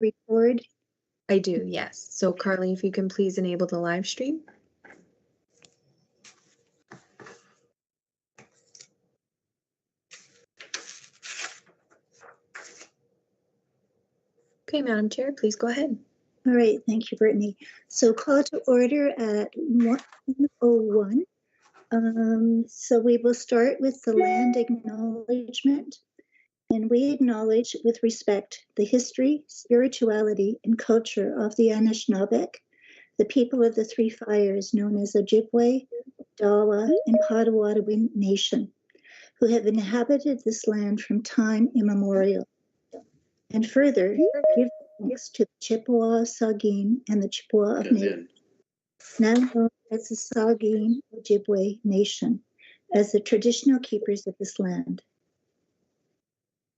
record? I do, yes. So Carly, if you can please enable the live stream. Okay, Madam Chair, please go ahead. All right, thank you, Brittany. So call to order at 1:01. So we will start with the land acknowledgement. And we acknowledge with respect the history, spirituality, and culture of the Anishinaabe, the people of the Three Fires known as Ojibwe, Dawa, and Potawatomi Nation, who have inhabited this land from time immemorial. And further, give thanks to the Chippewa, Saugeen, and the Chippewa of Native, now known as the Saugeen Ojibwe Nation, as the traditional keepers of this land.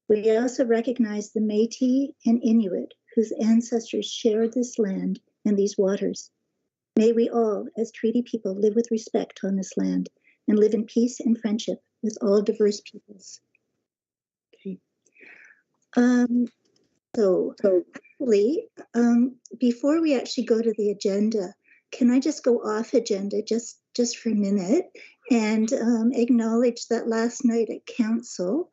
We also recognize the Métis and Inuit whose ancestors shared this land and these waters. May we all, as treaty people, live with respect on this land and live in peace and friendship with all diverse peoples. Okay. So actually, before we actually go to the agenda, can I just go off agenda just for a minute and acknowledge that last night at council,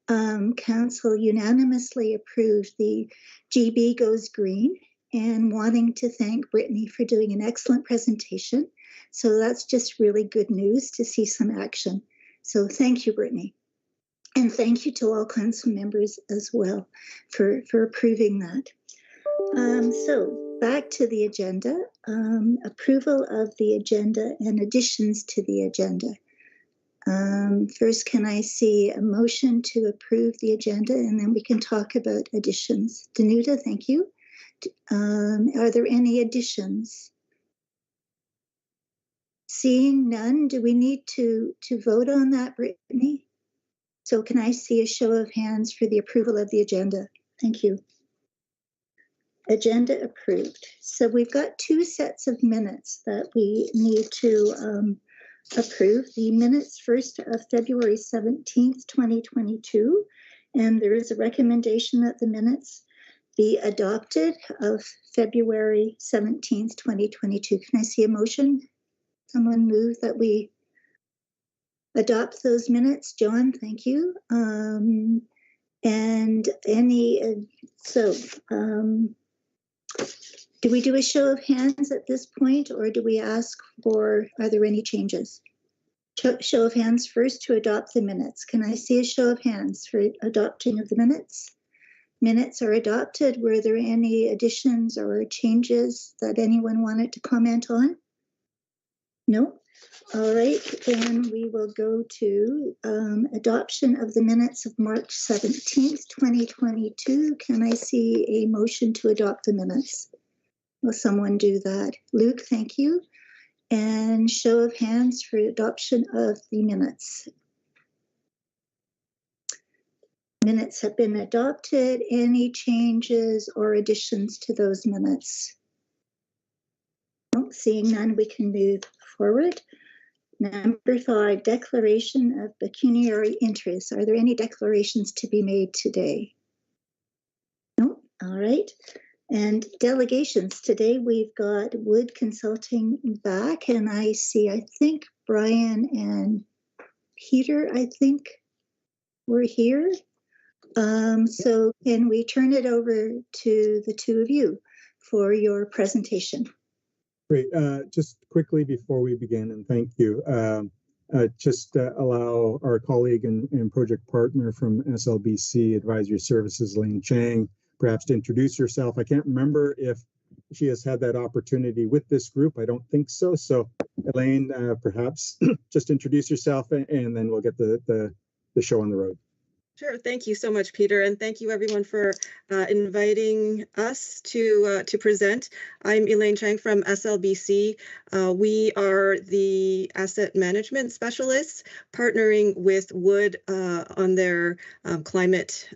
council unanimously approved the GB Goes Green, and wanting to thank Brittany for doing an excellent presentation. So that's just really good news to see some action. So thank you, Brittany. And thank you to all council members as well for approving that. So back to the agenda, approval of the agenda and additions to the agenda. First, can I see a motion to approve the agenda, and then we can talk about additions. Danuta, thank you. Are there any additions? Seeing none, do we need to vote on that, Brittany? So can I see a show of hands for the approval of the agenda? Thank you. Agenda approved. So we've got two sets of minutes that we need to approve. The minutes first of February 17th, 2022. And there is a recommendation that the minutes be adopted of February 17th, 2022. Can I see a motion? Someone move that we adopt those minutes. John, thank you. And any, do we do a show of hands at this point, or do we ask for, are there any changes? Show of hands first to adopt the minutes. Can I see a show of hands for adopting of the minutes? Minutes are adopted. Were there any additions or changes that anyone wanted to comment on? No? All right, then we will go to adoption of the minutes of March 17th, 2022. Can I see a motion to adopt the minutes? Will someone do that? Luke, thank you. And show of hands for adoption of the minutes. Minutes have been adopted. Any changes or additions to those minutes? No, seeing none, we can move forward. Number 5, declaration of pecuniary interests. Are there any declarations to be made today? No, all right. And delegations. Today we've got Wood Consulting back, and I see, I think Brian and Peter, I think, were here. So can we turn it over to the two of you for your presentation? Great. Just quickly before we begin, and thank you, allow our colleague and project partner from SLBC Advisory Services, Elaine Chang, perhaps to introduce herself. I can't remember if she has had that opportunity with this group. I don't think so. So Elaine, perhaps just introduce yourself, and then we'll get the show on the road. Sure. Thank you so much, Peter, and thank you everyone for inviting us to present. I'm Elaine Chang from SLBC. We are the asset management specialists partnering with Wood on their climate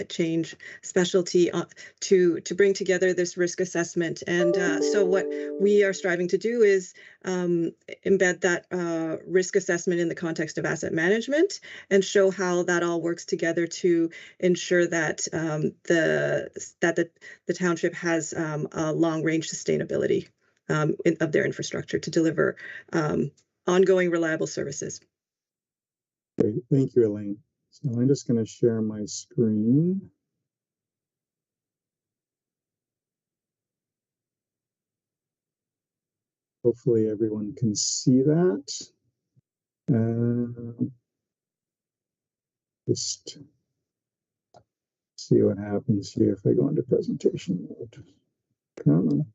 change specialty to bring together this risk assessment. And so what we are striving to do is embed that risk assessment in the context of asset management and show how that all works works together to ensure that the township has a long-range sustainability of their infrastructure to deliver ongoing reliable services. Great. Thank you, Elaine. So I'm just going to share my screen. Hopefully everyone can see that. Just see what happens here if I go into presentation mode. Come on.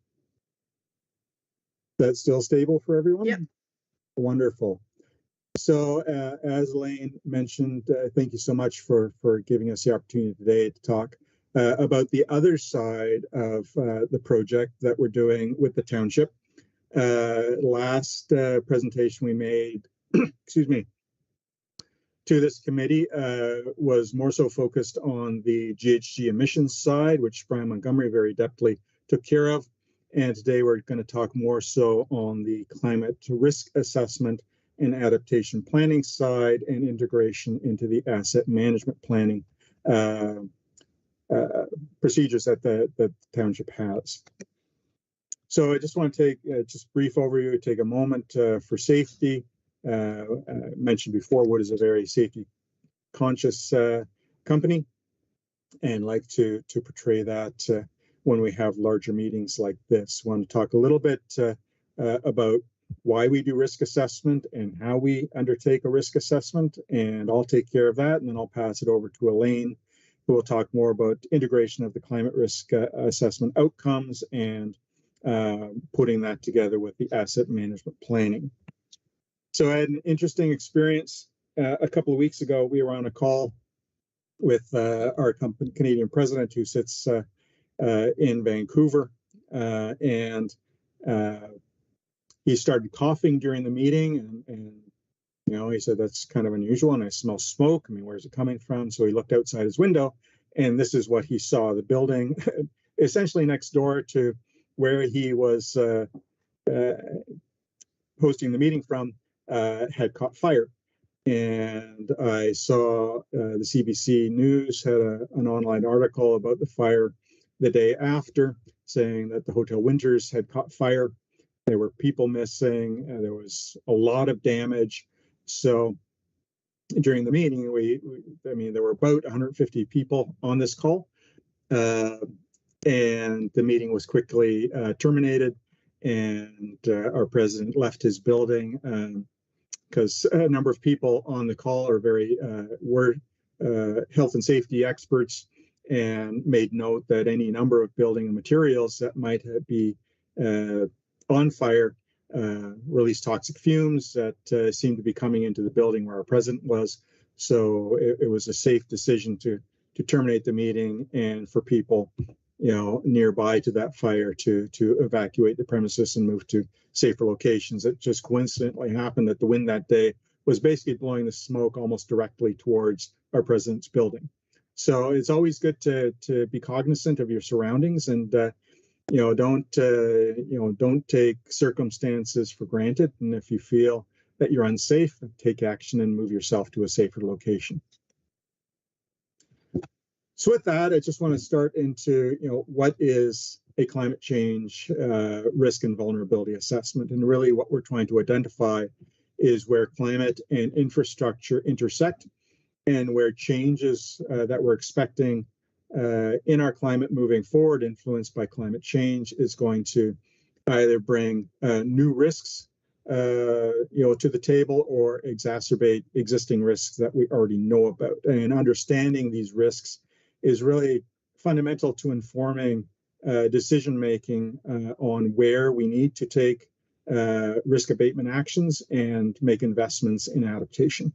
That's still stable for everyone? Yep. Wonderful. So as Elaine mentioned, thank you so much for giving us the opportunity today to talk about the other side of the project that we're doing with the township. Last presentation we made, excuse me, to this committee was more so focused on the GHG emissions side, which Brian Montgomery very adeptly took care of. And today we're going to talk more so on the climate risk assessment and adaptation planning side and integration into the asset management planning procedures that the township has. So I just want to take just a brief overview, take a moment for safety. I mentioned before, Wood is a very safety conscious company and like to portray that when we have larger meetings like this. I want to talk a little bit about why we do risk assessment and how we undertake a risk assessment, and I'll take care of that, and then I'll pass it over to Elaine, who will talk more about integration of the climate risk assessment outcomes and putting that together with the asset management planning. So I had an interesting experience a couple of weeks ago. We were on a call with our company, Canadian president, who sits in Vancouver, and he started coughing during the meeting, and you know, he said that's kind of unusual, and I smell smoke. I mean, where's it coming from? So he looked outside his window, and this is what he saw: the building, essentially next door to where he was hosting the meeting from, had caught fire. And I saw the CBC News had an online article about the fire the day after, saying that the Hotel Winters had caught fire. There were people missing. There was a lot of damage. So during the meeting, I mean, there were about 150 people on this call, and the meeting was quickly terminated, and our president left his building because a number of people on the call are were health and safety experts, and made note that any number of building materials that might be on fire release toxic fumes that seemed to be coming into the building where our president was. So it was a safe decision to terminate the meeting, and for people, you know, nearby to that fire to evacuate the premises and move to safer locations. It just coincidentally happened that the wind that day was basically blowing the smoke almost directly towards our president's building. So it's always good to be cognizant of your surroundings, and you know, don't take circumstances for granted. And if you feel that you're unsafe, take action and move yourself to a safer location. So with that, I just want to start into, you know, what is a climate change risk and vulnerability assessment. And really what we're trying to identify is where climate and infrastructure intersect, and where changes that we're expecting in our climate moving forward, influenced by climate change, is going to either bring new risks you know, to the table, or exacerbate existing risks that we already know about. And understanding these risks is really fundamental to informing decision making on where we need to take risk abatement actions and make investments in adaptation.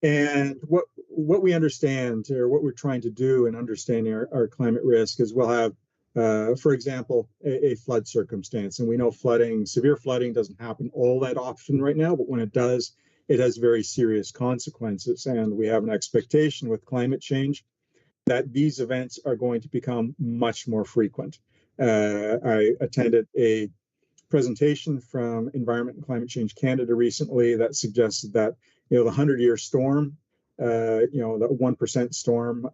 And what we understand, or what we're trying to do in understanding our climate risk, is we'll have, for example, a flood circumstance. And we know severe flooding doesn't happen all that often right now, but when it does, it has very serious consequences. And we have an expectation with climate change that these events are going to become much more frequent. I attended a presentation from Environment and Climate Change Canada recently that suggested that the 100-year storm, the 1% storm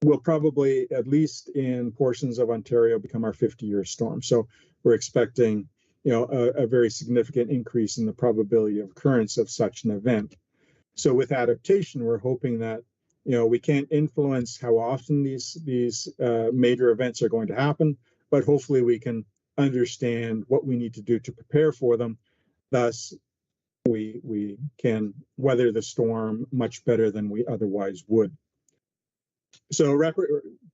will probably, at least in portions of Ontario, become our 50-year storm. So we're expecting, a very significant increase in the probability of occurrence of such an event. So with adaptation, we're hoping that, we can't influence how often these major events are going to happen, but hopefully we can understand what we need to do to prepare for them. Thus, we can weather the storm much better than we otherwise would. So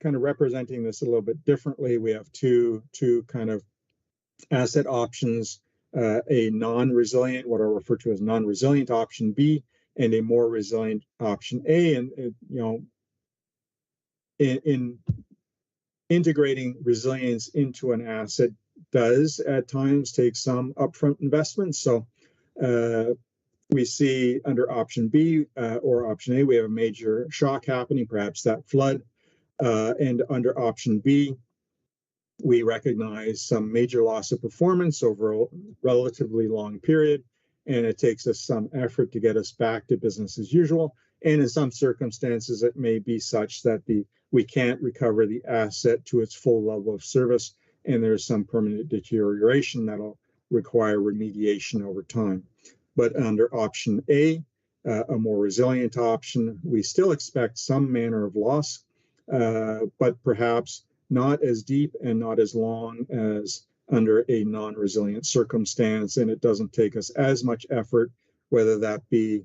kind of representing this a little bit differently, we have two kind of asset options, a non-resilient, what are referred to as non-resilient option B, and a more resilient option A. And in integrating resilience into an asset does at times take some upfront investment. So we see under option B or option A, we have a major shock happening, perhaps that flood. And under option B, we recognize some major loss of performance over a relatively long period, and it takes us some effort to get us back to business as usual. And in some circumstances, it may be such that we can't recover the asset to its full level of service, and there's some permanent deterioration that'll require remediation over time. But under option A, a more resilient option, we still expect some manner of loss, but perhaps not as deep and not as long as under a non-resilient circumstance, and it doesn't take us as much effort, whether that be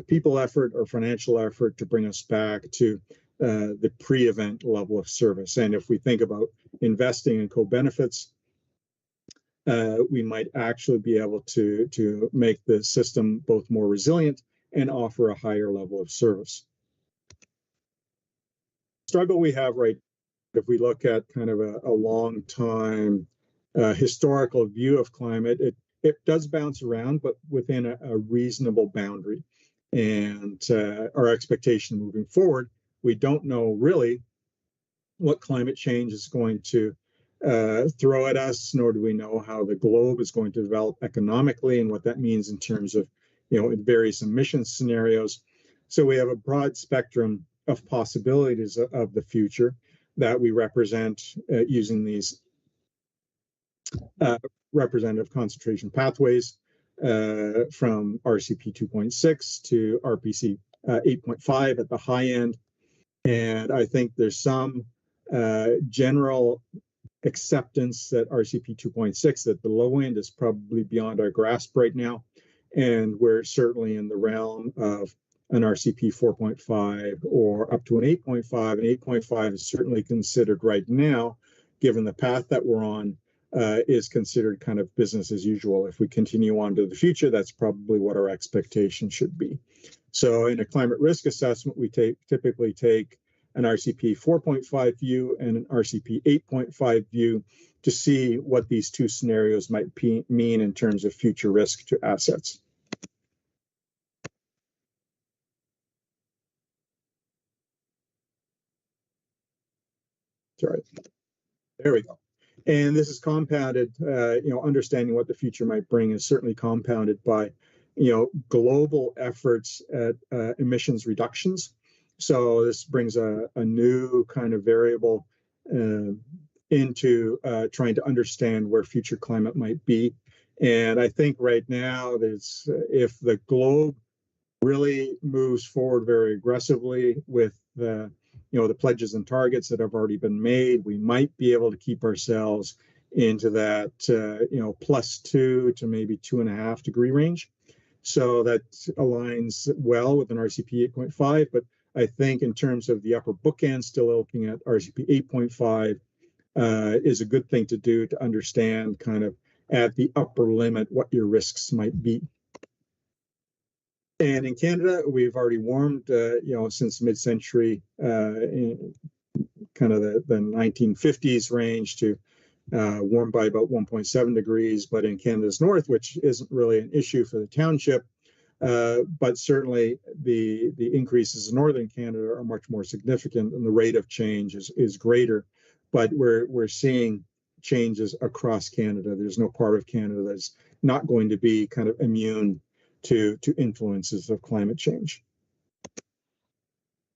people effort or financial effort, to bring us back to the pre-event level of service. And if we think about investing in co-benefits, we might actually be able to make the system both more resilient and offer a higher level of service. Struggle we have right, if we look at kind of a long time historical view of climate, it does bounce around, but within a reasonable boundary. And our expectation moving forward, we don't know really what climate change is going to throw at us, nor do we know how the globe is going to develop economically and what that means in terms of, in various emission scenarios. So we have a broad spectrum of possibilities of the future that we represent using these representative concentration pathways from RCP 2.6 to RPC 8.5 at the high end. And I think there's some general acceptance that RCP 2.6 at the low end is probably beyond our grasp right now. And we're certainly in the realm of an RCP 4.5 or up to an 8.5. And 8.5 is certainly considered right now, given the path that we're on, is considered kind of business as usual. If we continue on to the future, that's probably what our expectation should be. So in a climate risk assessment, we typically take an RCP 4.5 view and an RCP 8.5 view to see what these two scenarios might mean in terms of future risk to assets. Sorry, there we go. And this is compounded, understanding what the future might bring is certainly compounded by, global efforts at emissions reductions. So this brings a new kind of variable into trying to understand where future climate might be. And I think right now, if the globe really moves forward very aggressively with the pledges and targets that have already been made, we might be able to keep ourselves into that, +2 to maybe 2.5 degree range. So that aligns well with an RCP 8.5, but I think in terms of the upper bookend, still looking at RCP 8.5 is a good thing to do to understand kind of at the upper limit what your risks might be. And in Canada, we've already warmed, since mid-century, in kind of the 1950s range to warm by about 1.7 degrees. But in Canada's north, which isn't really an issue for the township, but certainly the increases in northern Canada are much more significant, and the rate of change is greater. But we're seeing changes across Canada. There's no part of Canada that's not going to be kind of immune to influences of climate change.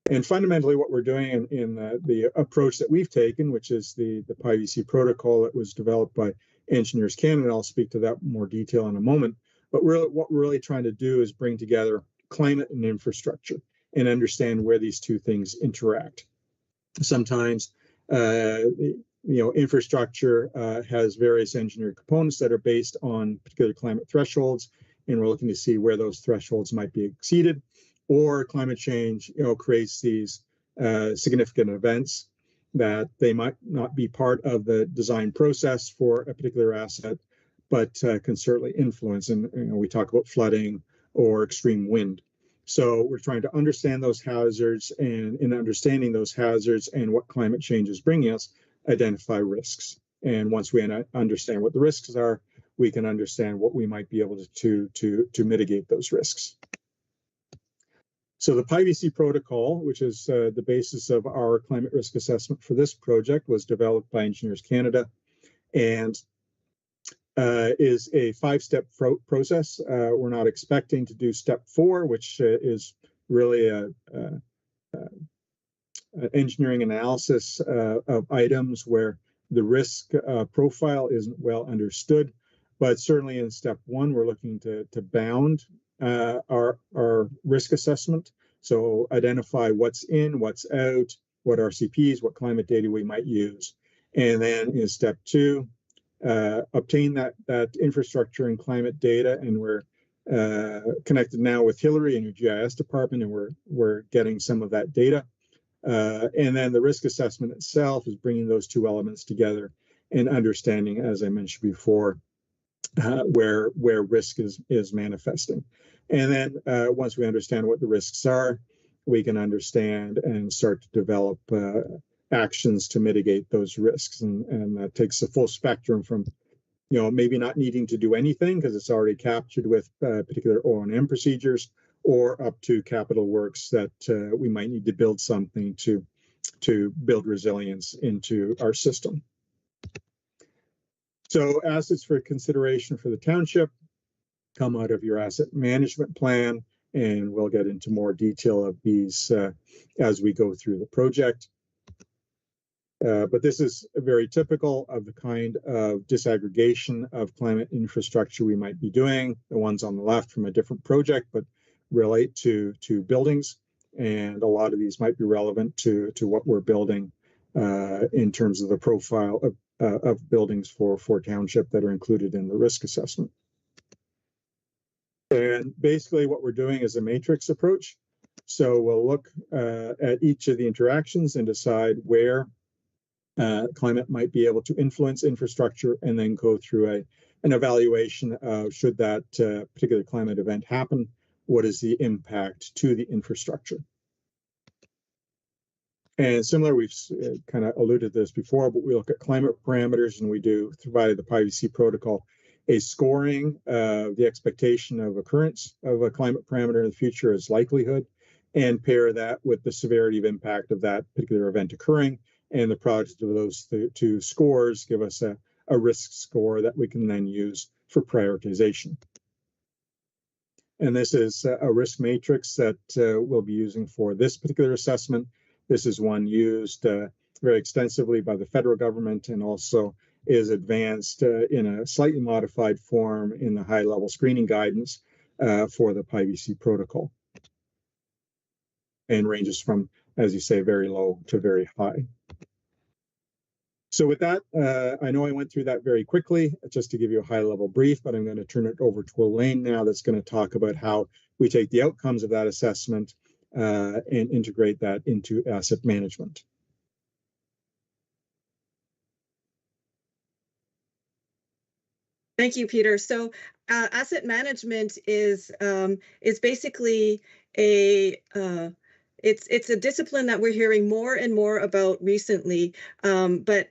And fundamentally, what we're doing in the approach that we've taken, which is the PIVC protocol that was developed by Engineers Canada, I'll speak to that in more detail in a moment. But what we're really trying to do is bring together climate and infrastructure and understand where these two things interact. Sometimes, infrastructure has various engineered components that are based on particular climate thresholds, and we're looking to see where those thresholds might be exceeded. Or climate change, creates these significant events that they might not be part of the design process for a particular asset, but can certainly influence. And we talk about flooding or extreme wind. So we're trying to understand those hazards, and in understanding those hazards and what climate change is bringing us, identify risks. And once we understand what the risks are, we can understand what we might be able to mitigate those risks. So the PIVC protocol, which is the basis of our climate risk assessment for this project, was developed by Engineers Canada and is a 5-step process. We're not expecting to do step 4, which is really an engineering analysis of items where the risk profile isn't well understood. But certainly in step 1, we're looking to bound our risk assessment. So identify what's in, what's out, what RCPs, what climate data we might use. And then in step 2, obtain that infrastructure and climate data. And we're connected now with Hillary in your GIS department, and we're getting some of that data. And then the risk assessment itself is bringing those two elements together and understanding, as I mentioned before, where risk is manifesting. And then once we understand what the risks are, we can understand and start to develop actions to mitigate those risks. And that takes a full spectrum from, maybe not needing to do anything because it's already captured with particular O&M procedures, or up to capital works that we might need to build something to build resilience into our system. So assets for consideration for the township come out of your asset management plan, and we'll get into more detail of these as we go through the project. But this is very typical of the kind of disaggregation of climate infrastructure we might be doing. The ones on the left from a different project, but relate to buildings. And a lot of these might be relevant to what we're building in terms of the profile of buildings for township that are included in the risk assessment. And basically what we're doing is a matrix approach. So we'll look at each of the interactions and decide where climate might be able to influence infrastructure, and then go through an evaluation of, should that particular climate event happen, what is the impact to the infrastructure. And similar, we've kind of alluded to this before, but we look at climate parameters, and we do, via the PIVC protocol, a scoring of the expectation of occurrence of a climate parameter in the future as likelihood, and pair that with the severity of impact of that particular event occurring. And the product of those two scores give us a risk score that we can then use for prioritization. And this is a risk matrix that we'll be using for this particular assessment. This is one used very extensively by the federal government, and also is advanced in a slightly modified form in the high-level screening guidance for the PIVC protocol, and ranges from, as you say, very low to very high. So with that, I know I went through that very quickly, just to give you a high-level brief, but I'm going to turn it over to Elaine now, that's going to talk about how we take the outcomes of that assessment and integrate that into asset management. Thank you, Peter. So asset management is basically it's a discipline that we're hearing more and more about recently, but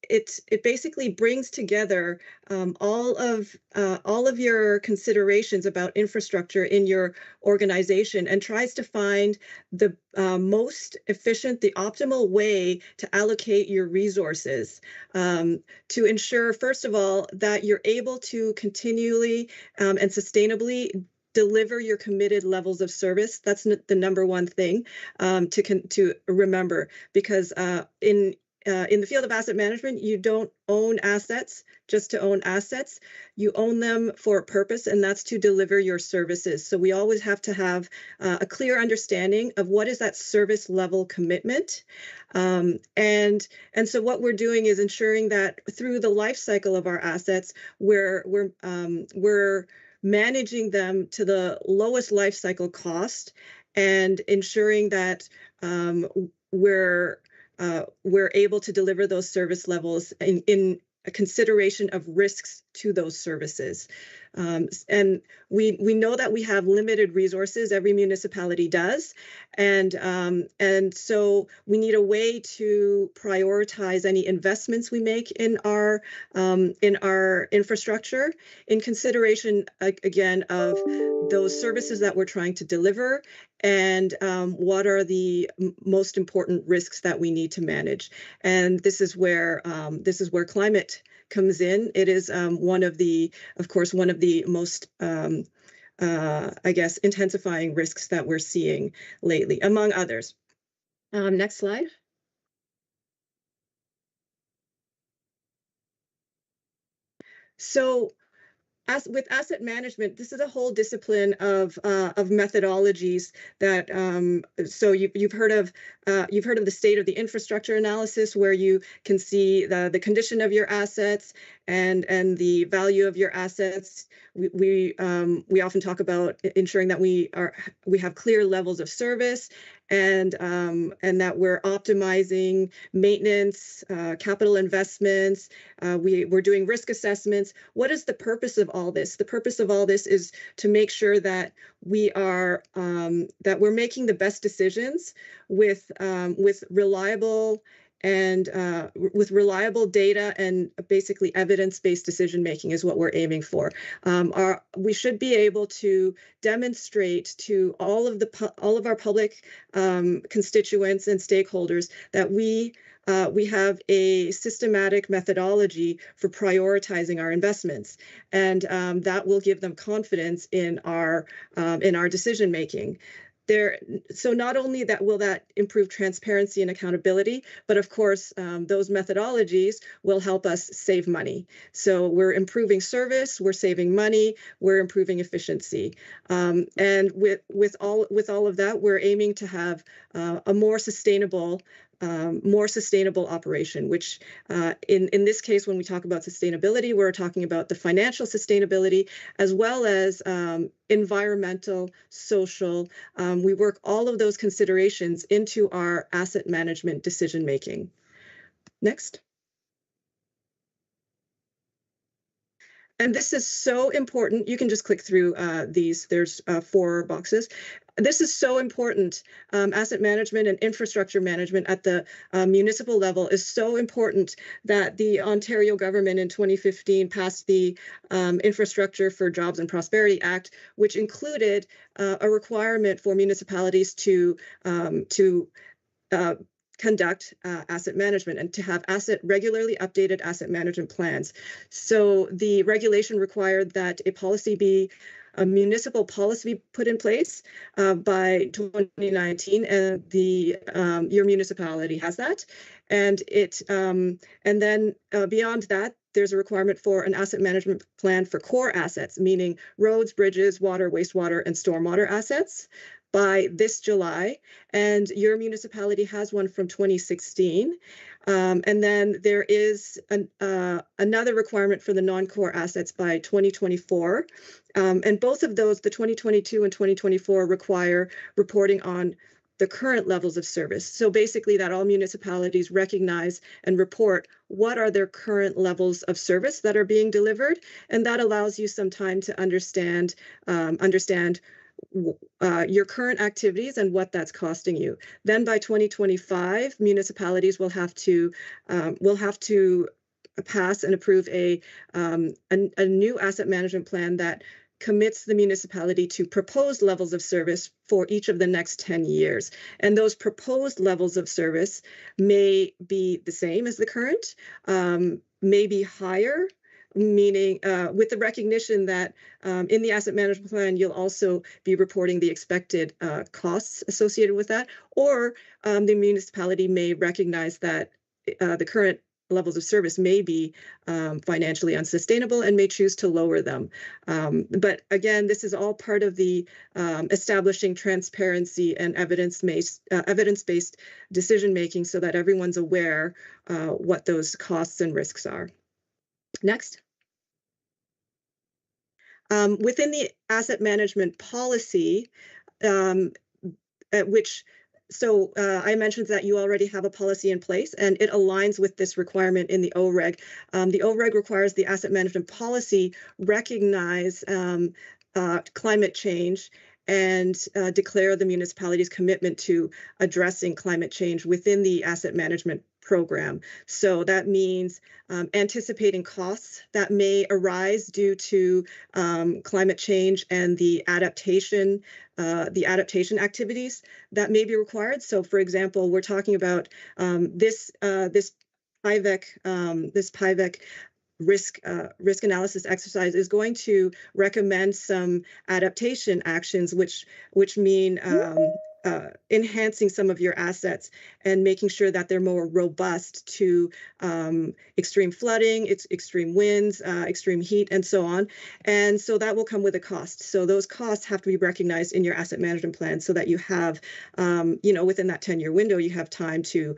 it basically brings together all of your considerations about infrastructure in your organization, and tries to find the most efficient, the optimal way to allocate your resources to ensure, first of all, that you're able to continually and sustainably deliver your committed levels of service. That's the number one thing to remember, because in the field of asset management, you don't own assets just to own assets. You own them for a purpose, and that's to deliver your services. So we always have to have a clear understanding of what is that service level commitment. And so what we're doing is ensuring that through the life cycle of our assets, we're managing them to the lowest life cycle cost, and ensuring that we're able to deliver those service levels in a consideration of risks to those services. And we know that we have limited resources, every municipality does. And so we need a way to prioritize any investments we make in our infrastructure in consideration, again, of those services that we're trying to deliver, and what are the most important risks that we need to manage. And this is where climate comes in. It is one of the most I guess intensifying risks that we're seeing lately, among others. Next slide. So, as with asset management, this is a whole discipline of methodologies that so you've heard of the state of the infrastructure analysis, where you can see the condition of your assets and the value of your assets. We often talk about ensuring that we have clear levels of service, and that we're optimizing maintenance, capital investments. We're doing risk assessments. What is the purpose of all this? The purpose of all this is to make sure that we're making the best decisions with reliable data, and basically evidence-based decision making is what we're aiming for. We should be able to demonstrate to all of our public constituents and stakeholders that we have a systematic methodology for prioritizing our investments, and that will give them confidence in our decision making. So not only will that improve transparency and accountability, but of course, those methodologies will help us save money. So we're improving service, we're saving money, we're improving efficiency. And with all of that, we're aiming to have a more sustainable operation, which in this case, when we talk about sustainability, we're talking about the financial sustainability as well as environmental, social. We work all of those considerations into our asset management decision making. Next. And this is so important. You can just click through these. There's 4 boxes. This is so important. Asset management and infrastructure management at the municipal level is so important that the Ontario government in 2015 passed the Infrastructure for Jobs and Prosperity Act, which included a requirement for municipalities to conduct asset management and to have regularly updated asset management plans. So the regulation required that a municipal policy be put in place by 2019, and your municipality has that. And then beyond that, there's a requirement for an asset management plan for core assets, meaning roads, bridges, water, wastewater, and stormwater assets, by this July, and your municipality has one from 2016. And then there is another requirement for the non-core assets by 2024. And both of those, the 2022 and 2024, require reporting on the current levels of service. So basically that all municipalities recognize and report what are their current levels of service that are being delivered. And that allows you some time to understand your current activities and what that's costing you. Then by 2025, municipalities will have to pass and approve a new asset management plan that commits the municipality to proposed levels of service for each of the next 10 years. And those proposed levels of service may be the same as the current, may be higher, meaning with the recognition that in the asset management plan, you'll also be reporting the expected costs associated with that, or the municipality may recognize that the current levels of service may be financially unsustainable and may choose to lower them. But again, this is all part of the establishing transparency and evidence-based decision-making so that everyone's aware what those costs and risks are. Next. Within the asset management policy, at which I mentioned that you already have a policy in place, and it aligns with this requirement in the OREG. The OREG requires the asset management policy recognize climate change and declare the municipality's commitment to addressing climate change within the asset management program. So that means anticipating costs that may arise due to climate change and the adaptation activities that may be required. So, for example, we're talking about this PIVEC risk analysis exercise is going to recommend some adaptation actions, which mean enhancing some of your assets and making sure that they're more robust to extreme flooding, extreme winds, extreme heat, and so on. And so that will come with a cost. So those costs have to be recognized in your asset management plan so that you have, within that 10-year window, you have time to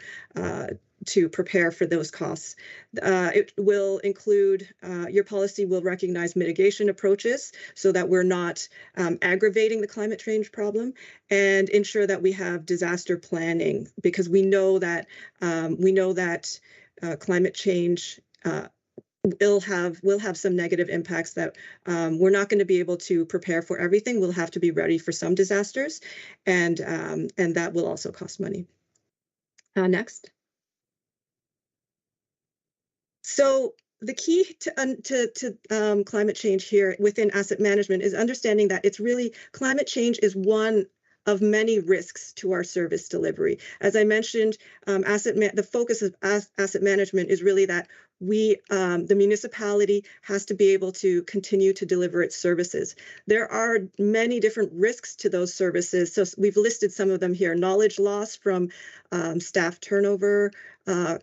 prepare for those costs. It will include, your policy will recognize mitigation approaches so that we're not aggravating the climate change problem, and ensure that we have disaster planning, because we know that climate change will have some negative impacts that we're not going to be able to prepare for everything. We'll have to be ready for some disasters, and that will also cost money. Next. So the key to climate change here within asset management is understanding that it's really, climate change is one of many risks to our service delivery. As I mentioned, the focus of asset management is really that the municipality has to be able to continue to deliver its services. There are many different risks to those services. So we've listed some of them here: knowledge loss from staff turnover,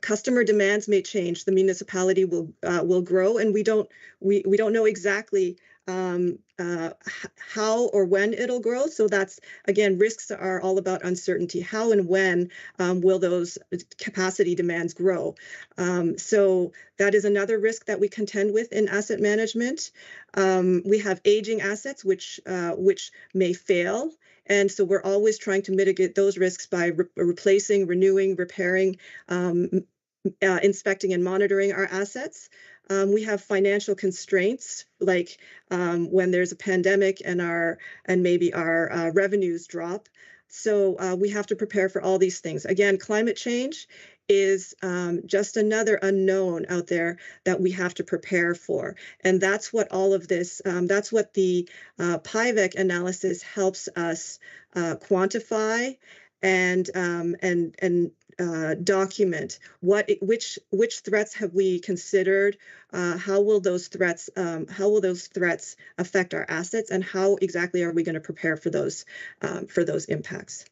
customer demands may change. The municipality will grow, and we don't know exactly how or when it'll grow. So that's, again, risks are all about uncertainty. How and when will those capacity demands grow? So that is another risk that we contend with in asset management. We have aging assets which may fail. And so we're always trying to mitigate those risks by replacing, renewing, repairing, inspecting and monitoring our assets. We have financial constraints, like when there's a pandemic and maybe our revenues drop. So we have to prepare for all these things. Again, climate change is just another unknown out there that we have to prepare for. And that's what all of this, that's what the PIVEC analysis helps us quantify and document which threats have we considered, how will those threats affect our assets, and how exactly are we going to prepare for those impacts.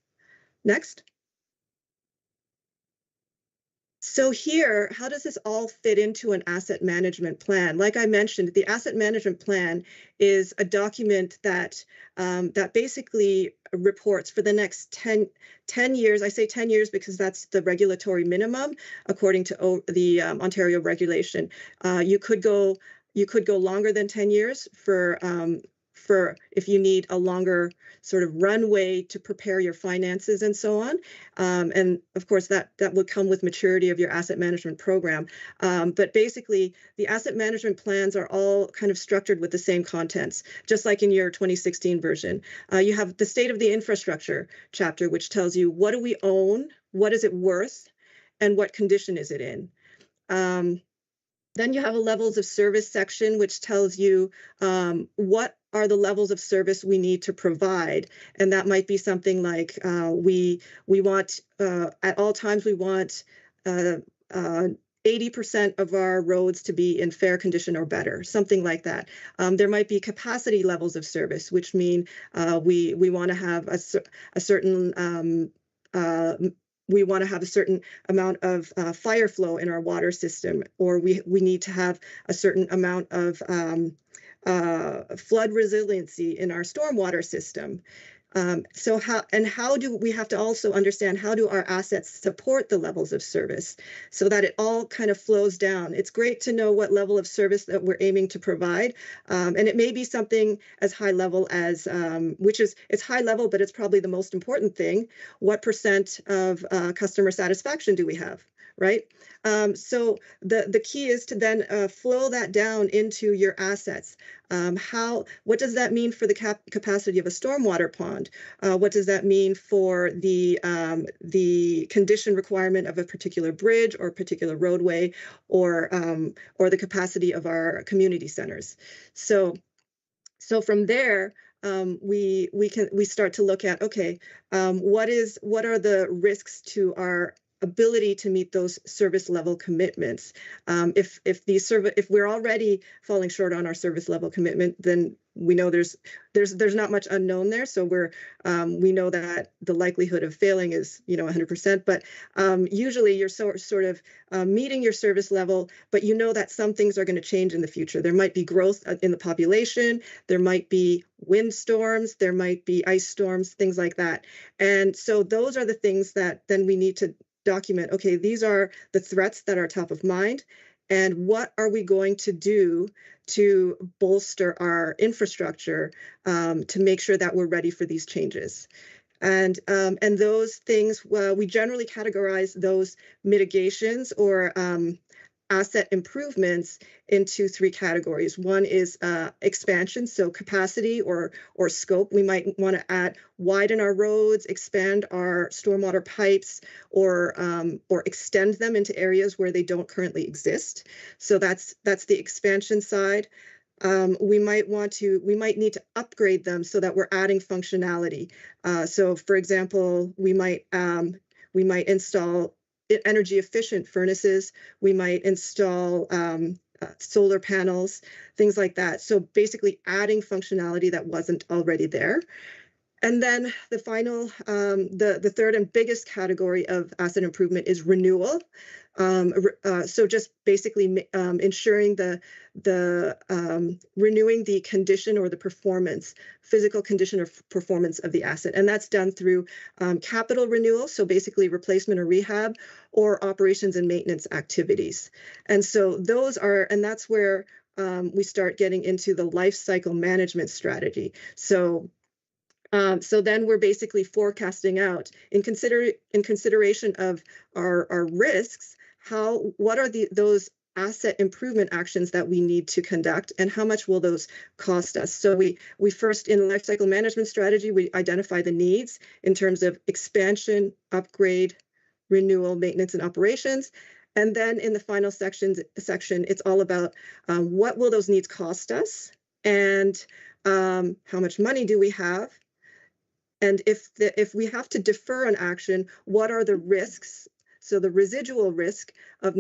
Next. So here, how does this all fit into an asset management plan? Like I mentioned, the asset management plan is a document that basically reports for the next 10 years. I say 10 years because that's the regulatory minimum according to the Ontario regulation. You could go longer than 10 years for if you need a longer sort of runway to prepare your finances and so on. And of course, that would come with maturity of your asset management program. But basically, the asset management plans are all kind of structured with the same contents, just like in your 2016 version. You have the state of the infrastructure chapter, which tells you what do we own, what is it worth, and what condition is it in. Then you have a levels of service section, which tells you what are the levels of service we need to provide. And that might be something like we want, at all times, we want 80% of our roads to be in fair condition or better, something like that. There might be capacity levels of service, which mean we want to have a certain we want to have a certain amount of fire flow in our water system, or we need to have a certain amount of flood resiliency in our stormwater system. So how do we have to also understand how do our assets support the levels of service so that it all kind of flows down? It's great to know what level of service that we're aiming to provide. And it may be something as high level as, it's high level, but it's probably the most important thing. What percent of customer satisfaction do we have? Right? So the key is to then flow that down into your assets. What does that mean for the capacity of a stormwater pond? What does that mean for the condition requirement of a particular bridge or particular roadway, or the capacity of our community centers? So from there, we start to look at, okay, what are the risks to our ability to meet those service level commitments? If we're already falling short on our service level commitment, then we know there's not much unknown there. So we know that the likelihood of failing is 100%. But usually you're sort of meeting your service level, but you know that some things are going to change in the future. There might be growth in the population. There might be windstorms. There might be ice storms, things like that. And so those are the things that then we need to document. Okay, these are the threats that are top of mind, and what are we going to do to bolster our infrastructure to make sure that we're ready for these changes? And those things, we generally categorize those mitigations or asset improvements into three categories. One is expansion, so capacity or scope. We might want to widen our roads, expand our stormwater pipes, or extend them into areas where they don't currently exist. So that's the expansion side. We might need to upgrade them so that we're adding functionality. So, for example, we might install energy efficient furnaces. We might install solar panels, things like that. So basically adding functionality that wasn't already there. And then the final, the third and biggest category of asset improvement is renewal. So just basically ensuring renewing the condition or the performance, physical condition or performance of the asset. And that's done through capital renewal, so basically replacement or rehab, or operations and maintenance activities. And so that's where we start getting into the life cycle management strategy. So then we're basically forecasting out in consideration of our risks, what are those asset improvement actions that we need to conduct, and how much will those cost us? So we first, in the life cycle management strategy, we identify the needs in terms of expansion, upgrade, renewal, maintenance, and operations. And then in the final section, it's all about what will those needs cost us, and how much money do we have? And if we have to defer an action, what are the risks? So the residual risk of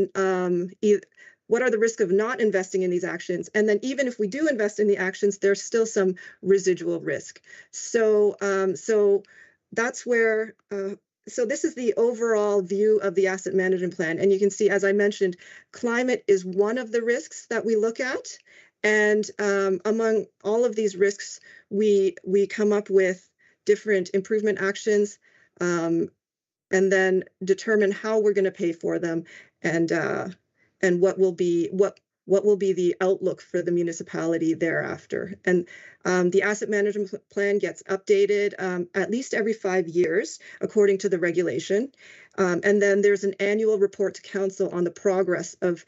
what are the risks of not investing in these actions? And then even if we do invest in the actions, there's still some residual risk. So that's where. So this is the overall view of the asset management plan. And you can see, as I mentioned, climate is one of the risks that we look at. And among all of these risks, we come up with different improvement actions, and then determine how we're going to pay for them, and what will be the outlook for the municipality thereafter. And the asset management plan gets updated at least every 5 years, according to the regulation. And then there's an annual report to council on the progress of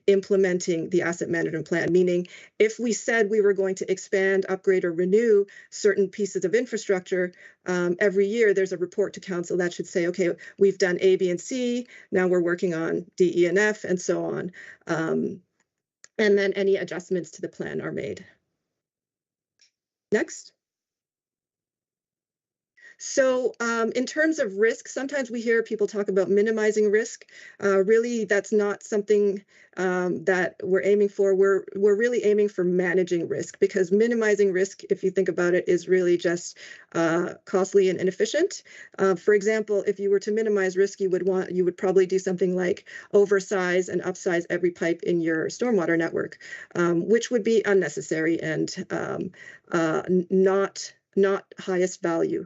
implementing the asset management plan, meaning if we said we were going to expand, upgrade, or renew certain pieces of infrastructure, every year there's a report to council that should say, okay, we've done A, B, and C, now we're working on D, E, and F, and so on. And then any adjustments to the plan are made. Next. So in terms of risk, sometimes we hear people talk about minimizing risk. Really, that's not something that we're aiming for. We're really aiming for managing risk, because minimizing risk, if you think about it, is really just costly and inefficient. For example, if you were to minimize risk, you would probably do something like oversize and upsize every pipe in your stormwater network, which would be unnecessary and not highest value.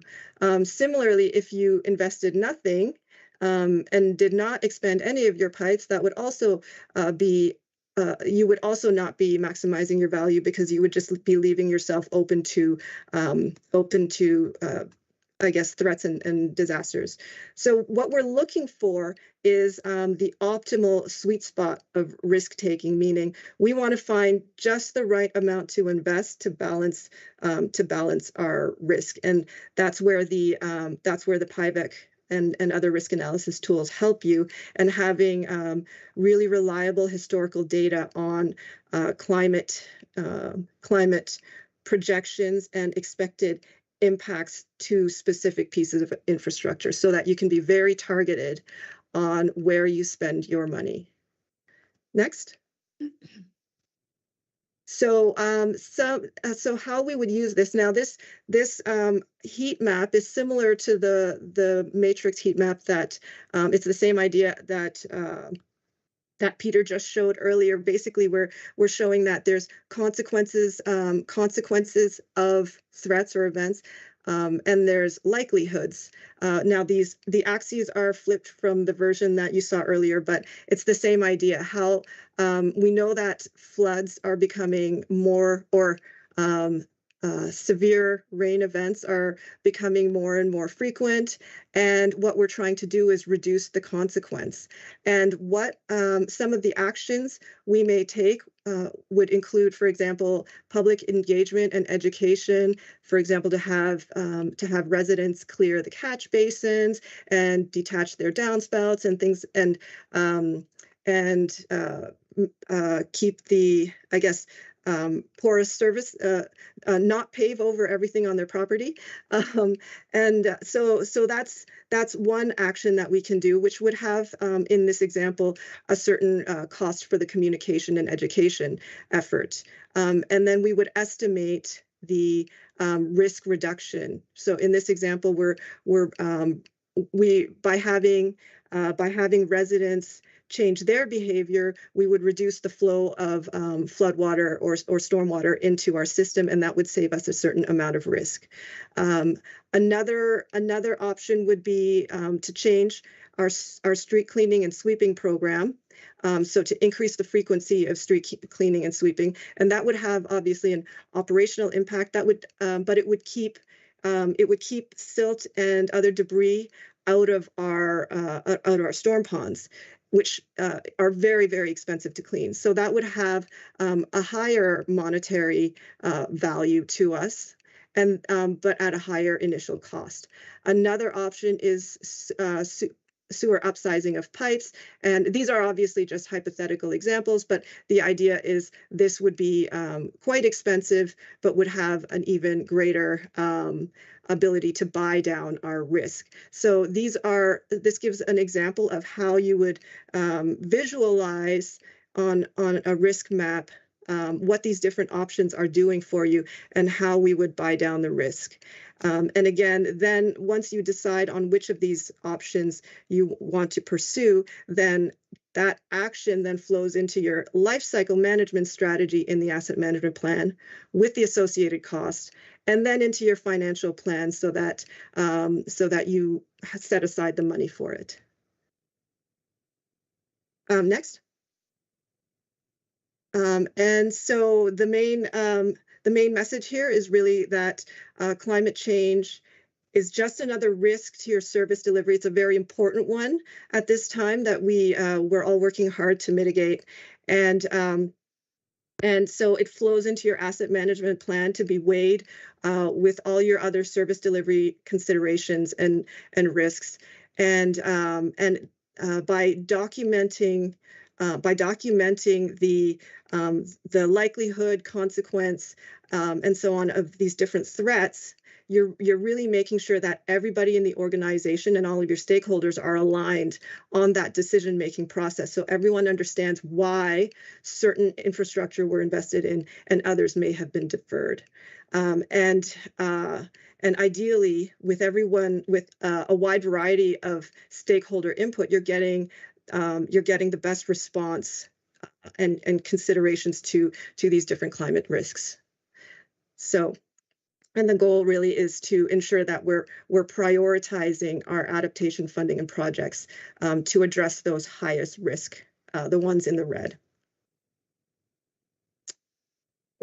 Similarly, if you invested nothing and did not expand any of your pipes, that would also you would also not be maximizing your value, because you would just be leaving yourself open to I guess, threats and disasters. So what we're looking for is the optimal sweet spot of risk taking, meaning we want to find just the right amount to invest to balance our risk, and that's where the PIVEC and other risk analysis tools help you, and having really reliable historical data on climate projections and expected impacts to specific pieces of infrastructure, so that you can be very targeted on where you spend your money. Next. So so how we would use this now, this heat map is similar to the matrix heat map that it's the same idea that Peter just showed earlier. Basically, we're showing that there's consequences of threats or events, and there's likelihoods. Now, the axes are flipped from the version that you saw earlier, but it's the same idea. How we know that floods are becoming more, or severe rain events are becoming more and more frequent, and what we're trying to do is reduce the consequence. And what some of the actions we may take would include, for example, public engagement and education. For example, to have residents clear the catch basins and detach their downspouts and things, and keep the, I guess, porous surface, not pave over everything on their property. So that's one action that we can do, which would have, in this example, a certain cost for the communication and education effort. And then we would estimate the risk reduction. So in this example, by having residents change their behavior, we would reduce the flow of floodwater or stormwater into our system, and that would save us a certain amount of risk. Another option would be to change our street cleaning and sweeping program. So to increase the frequency of street cleaning and sweeping, and that would have obviously an operational impact. That would, but it would keep silt and other debris out of our storm ponds, which are very, very expensive to clean. So that would have a higher monetary value to us, and but at a higher initial cost. Another option is sewer upsizing of pipes. And these are obviously just hypothetical examples, but the idea is this would be quite expensive, but would have an even greater ability to buy down our risk. So this gives an example of how you would visualize on a risk map what these different options are doing for you and how we would buy down the risk. And again, then once you decide on which of these options you want to pursue, then that action then flows into your life cycle management strategy in the asset management plan with the associated cost, and then into your financial plan so that you set aside the money for it. Next. And so the main message here is really that climate change is just another risk to your service delivery. It's a very important one at this time that we're all working hard to mitigate. And so it flows into your asset management plan to be weighed with all your other service delivery considerations and risks. And by documenting the likelihood, consequence, and so on of these different threats, you're really making sure that everybody in the organization and all of your stakeholders are aligned on that decision-making process. So everyone understands why certain infrastructure were invested in and others may have been deferred. And ideally, with everyone, with a wide variety of stakeholder input, you're getting the best response and considerations to these different climate risks. So, and the goal really is to ensure that we're prioritizing our adaptation funding and projects to address those highest risk, the ones in the red.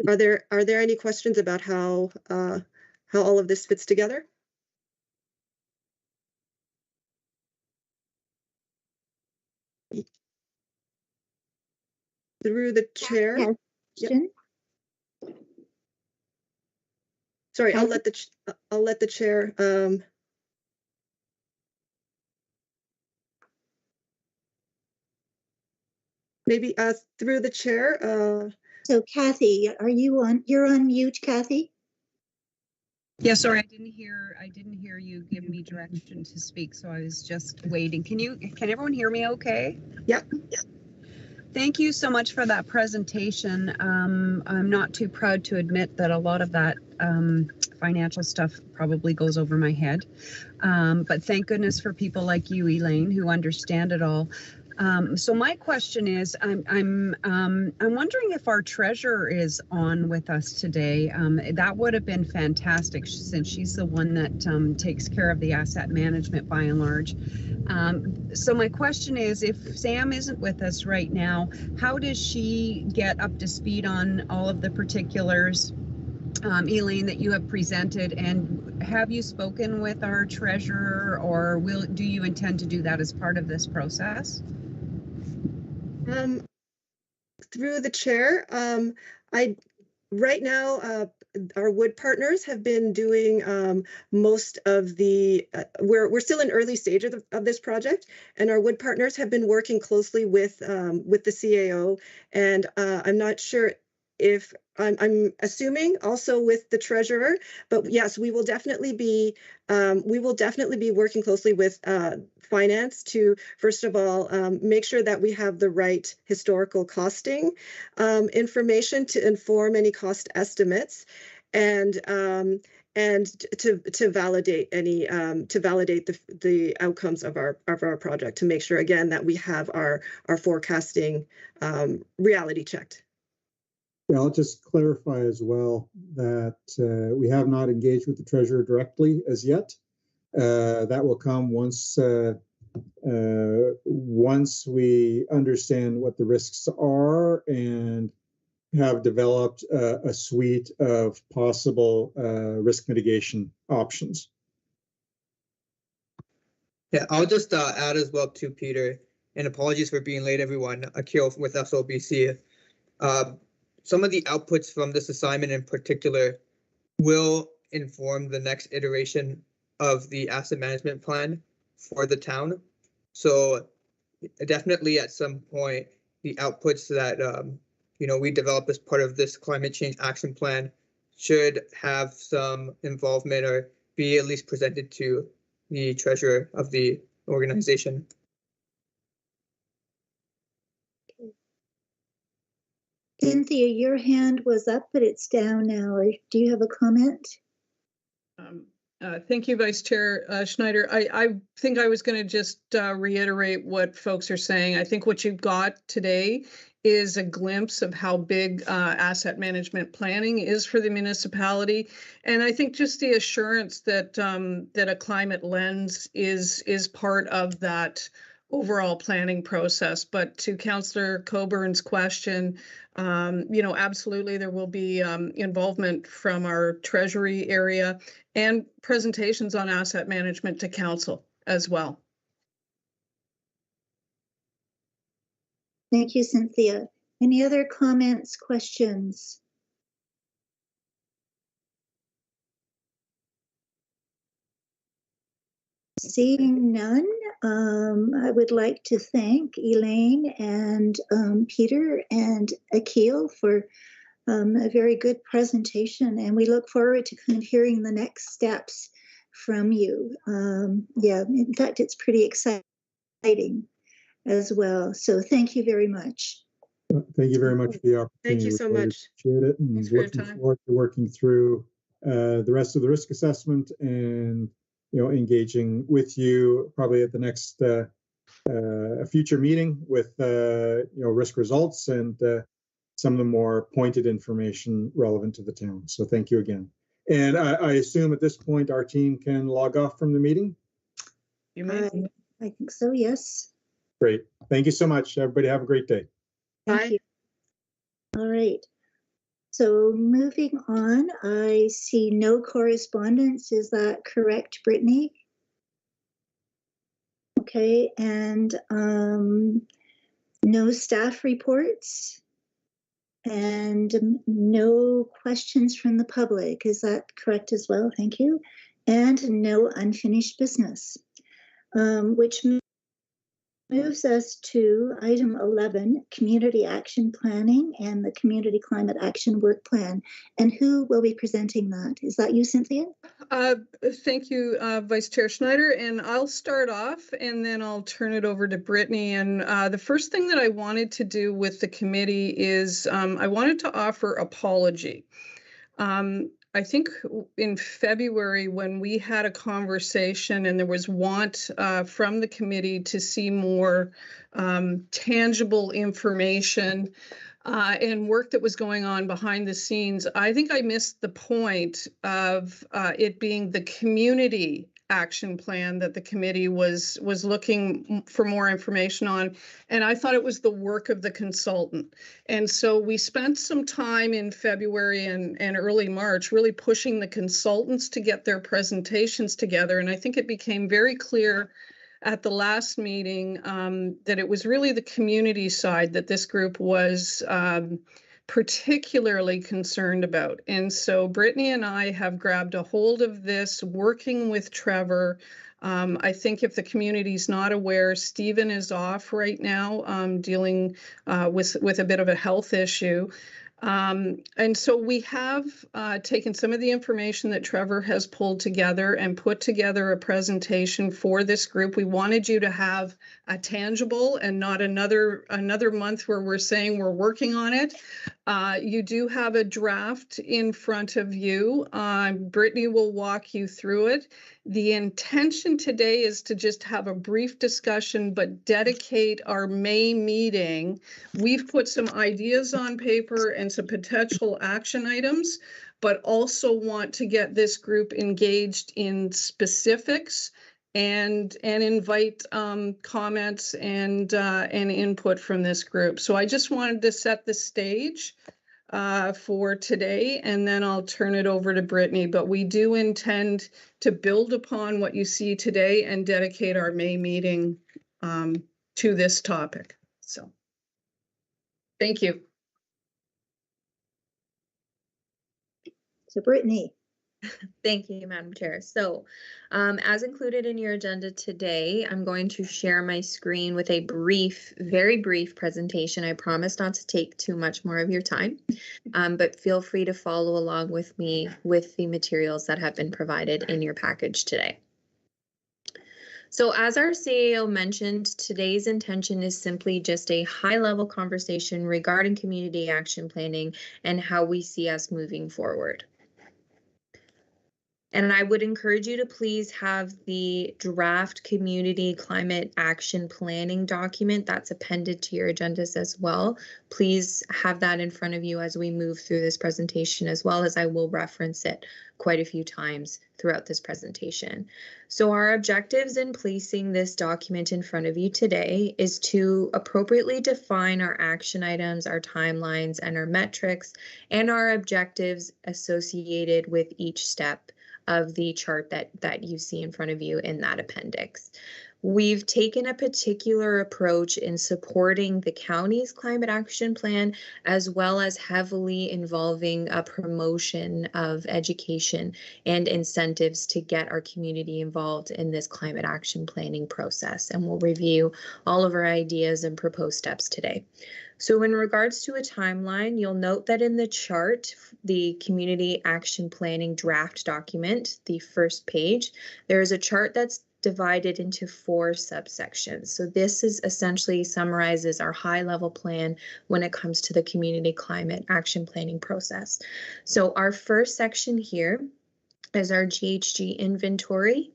Are there any questions about how all of this fits together? Through the chair. Yes. Question? Sorry, I'll let the chair. Maybe through the chair. So Kathy, are you on? You're on mute, Kathy. Yeah, sorry, I didn't hear you give me direction to speak, so I was just waiting. Can everyone hear me okay? Yeah. Thank you so much for that presentation. I'm not too proud to admit that a lot of that financial stuff probably goes over my head. But thank goodness for people like you, Elaine, who understand it all. So my question is, I'm wondering if our treasurer is on with us today. That would have been fantastic, since she's the one that takes care of the asset management by and large. So my question is, if Sam isn't with us right now, how does she get up to speed on all of the particulars, Elaine, that you have presented? And have you spoken with our treasurer, or do you intend to do that as part of this process? Through the chair, right now, our wood partners have been doing most of the. We're still in early stages of this project, and our wood partners have been working closely with the CAO. And I'm not sure if I'm assuming also with the treasurer, but yes, we will definitely be working closely with finance to, first of all, make sure that we have the right historical costing information to inform any cost estimates, and to validate any the outcomes of our project, to make sure again that we have our forecasting reality checked. Yeah, I'll just clarify as well that we have not engaged with the treasurer directly as yet. That will come once we understand what the risks are and have developed a suite of possible risk mitigation options. Yeah, I'll just add as well to Peter, and apologies for being late, everyone. Akil with SLBC. Some of the outputs from this assignment in particular will inform the next iteration of the asset management plan for the town. So definitely at some point, the outputs that we develop as part of this climate change action plan should have some involvement or be at least presented to the treasurer of the organization. Cynthia, your hand was up, but it's down now. Do you have a comment? Thank you, Vice Chair Schneider. I think I was going to just reiterate what folks are saying. I think what you've got today is a glimpse of how big asset management planning is for the municipality. And I think just the assurance that that a climate lens is part of that overall planning process. But to Councillor Coburn's question, absolutely there will be involvement from our treasury area and presentations on asset management to council as well. Thank you, Cynthia. Any other comments, questions? Seeing none, I would like to thank Elaine and Peter and Akil for a very good presentation, and we look forward to kind of hearing the next steps from you. Yeah, in fact, it's pretty exciting as well. So thank you very much. Thank you very much for the opportunity. Thank you so We really much. appreciate it, and Thanks for your looking time. forward to working through the rest of the risk assessment and engaging with you probably at the next future meeting with risk results and some of the more pointed information relevant to the town. So thank you again. And I assume at this point our team can log off from the meeting. You may. I think so, yes. Great. Thank you so much. Everybody have a great day. Thank Bye. you. All right. So moving on, I see no correspondence. Is that correct, Brittany? Okay, and no staff reports and no questions from the public. Is that correct as well? Thank you. And no unfinished business, which moves us to item 11, community action planning and the community climate action work plan. And who will be presenting that? Is that you, Cynthia? Thank you, Vice Chair Schneider. And I'll start off and then I'll turn it over to Brittany. And the first thing that I wanted to do with the committee is I wanted to offer apology. I think in February when we had a conversation and there was want from the committee to see more tangible information and work that was going on behind the scenes, I think I missed the point of it being the community action plan that the committee was looking for more information on. And I thought it was the work of the consultant. And so we spent some time in February and early March really pushing the consultants to get their presentations together. And I think it became very clear at the last meeting that it was really the community side that this group was particularly concerned about. And so Brittany and I have grabbed a hold of this, working with Trevor. I think if the community's not aware, Stephen is off right now dealing with a bit of a health issue. And so we have taken some of the information that Trevor has pulled together and put together a presentation for this group. We wanted you to have a tangible and not another month where we're saying we're working on it. You do have a draft in front of you. Brittany will walk you through it. The intention today is to just have a brief discussion, but dedicate our May meeting. We've put some ideas on paper and some potential action items, but also want to get this group engaged in specifics and invite comments and input from this group. So I just wanted to set the stage for today, and then I'll turn it over to Brittany. But we do intend to build upon what you see today and dedicate our May meeting to this topic. So thank you. So Brittany. Thank you, Madam Chair. So as included in your agenda today, I'm going to share my screen with a brief, very brief presentation. I promise not to take too much more of your time, but feel free to follow along with me with the materials that have been provided in your package today. So as our CEO mentioned, today's intention is simply just a high-level conversation regarding community action planning and how we see us moving forward. And I would encourage you to please have the draft community climate action planning document that's appended to your agendas as well. Please have that in front of you as we move through this presentation, as well as I will reference it quite a few times throughout this presentation. So our objectives in placing this document in front of you today is to appropriately define our action items, our timelines, and our metrics, and our objectives associated with each step of the chart that you see in front of you in that appendix. We've taken a particular approach in supporting the county's climate action plan, as well as heavily involving a promotion of education and incentives to get our community involved in this climate action planning process. And we'll review all of our ideas and proposed steps today. So in regards to a timeline, you'll note that in the chart, the community action planning draft document, the first page, there is a chart that's divided into 4 subsections. So this is essentially summarizes our high level plan when it comes to the community climate action planning process. So our first section here is our GHD inventory,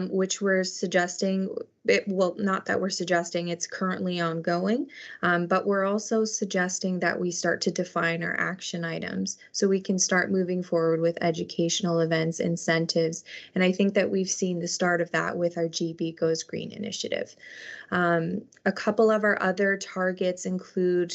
which we're suggesting, not that we're suggesting, it's currently ongoing, but we're also suggesting that we start to define our action items so we can start moving forward with educational events, incentives, and I think that we've seen the start of that with our GB Goes Green initiative. A couple of our other targets include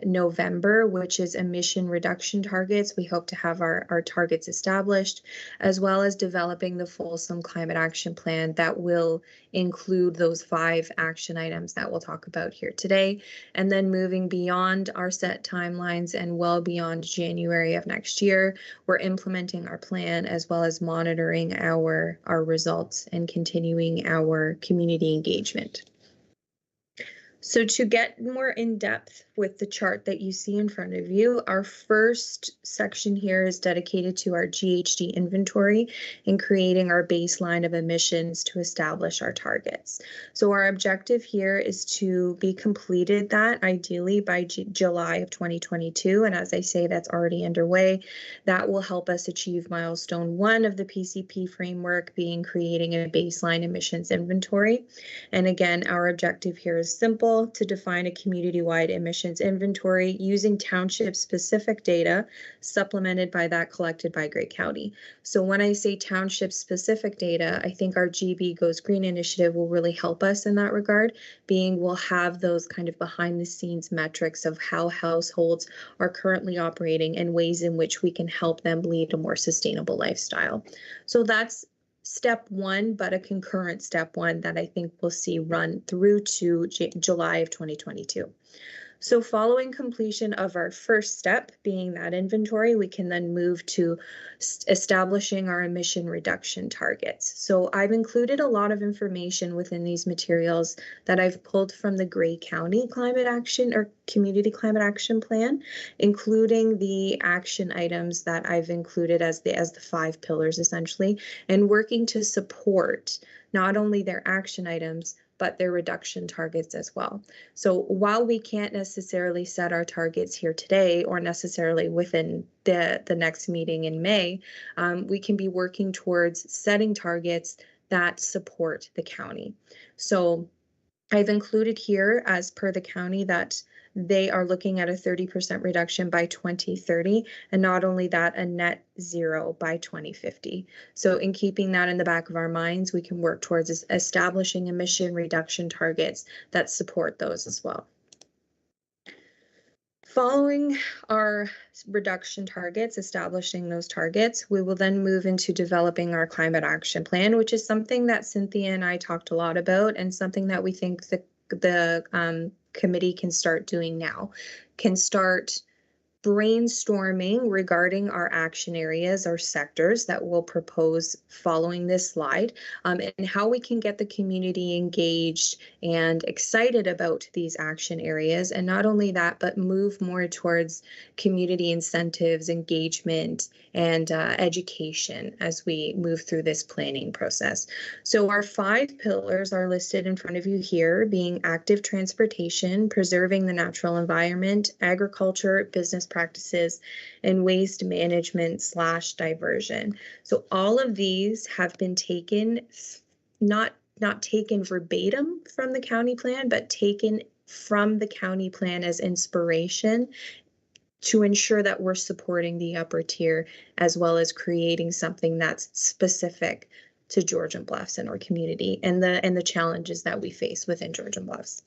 November, which is emission reduction targets. We hope to have our targets established, as well as developing the fulsome climate action plan that will include those 5 action items that we'll talk about here today. And then moving beyond our set timelines and well beyond January of next year, we're implementing our plan as well as monitoring our results and continuing our community engagement. So to get more in depth with the chart that you see in front of you, our first section here is dedicated to our GHD inventory and creating our baseline of emissions to establish our targets. So our objective here is to be completed that ideally by July of 2022. And as I say, that's already underway. That will help us achieve milestone 1 of the PCP framework, being creating a baseline emissions inventory. And again, our objective here is simple: to define a community-wide emissions inventory using township-specific data supplemented by that collected by Grey County. So when I say township-specific data, I think our GB Goes Green initiative will really help us in that regard, being we'll have those kind of behind-the-scenes metrics of how households are currently operating and ways in which we can help them lead a more sustainable lifestyle. So that's step 1, but a concurrent step 1 that I think we'll see run through to July of 2022. So following completion of our first step, being that inventory, we can then move to establishing our emission reduction targets. So I've included a lot of information within these materials that I've pulled from the Grey County Climate Action or Community Climate Action Plan, including the action items that I've included as the 5 pillars essentially, and working to support not only their action items, but their reduction targets as well. So while we can't necessarily set our targets here today or necessarily within the next meeting in May, we can be working towards setting targets that support the county. So I've included here, as per the county, that they are looking at a 30% reduction by 2030, and not only that, a net zero by 2050. So in keeping that in the back of our minds, we can work towards establishing emission reduction targets that support those as well. Following our reduction targets, establishing those targets, we will then move into developing our climate action plan, which is something that Cynthia and I talked a lot about, and something that we think the committee can start doing now, can start brainstorming regarding our action areas or sectors that we'll propose following this slide, and how we can get the community engaged and excited about these action areas. And not only that, but move more towards community incentives, engagement, and education as we move through this planning process. So our 5 pillars are listed in front of you here, being active transportation, preserving the natural environment, agriculture, business practices, and waste management / diversion. So all of these have been taken, not taken verbatim from the county plan, but taken from the county plan as inspiration to ensure that we're supporting the upper tier, as well as creating something that's specific to Georgian Bluffs and our community and the challenges that we face within Georgian Bluffs.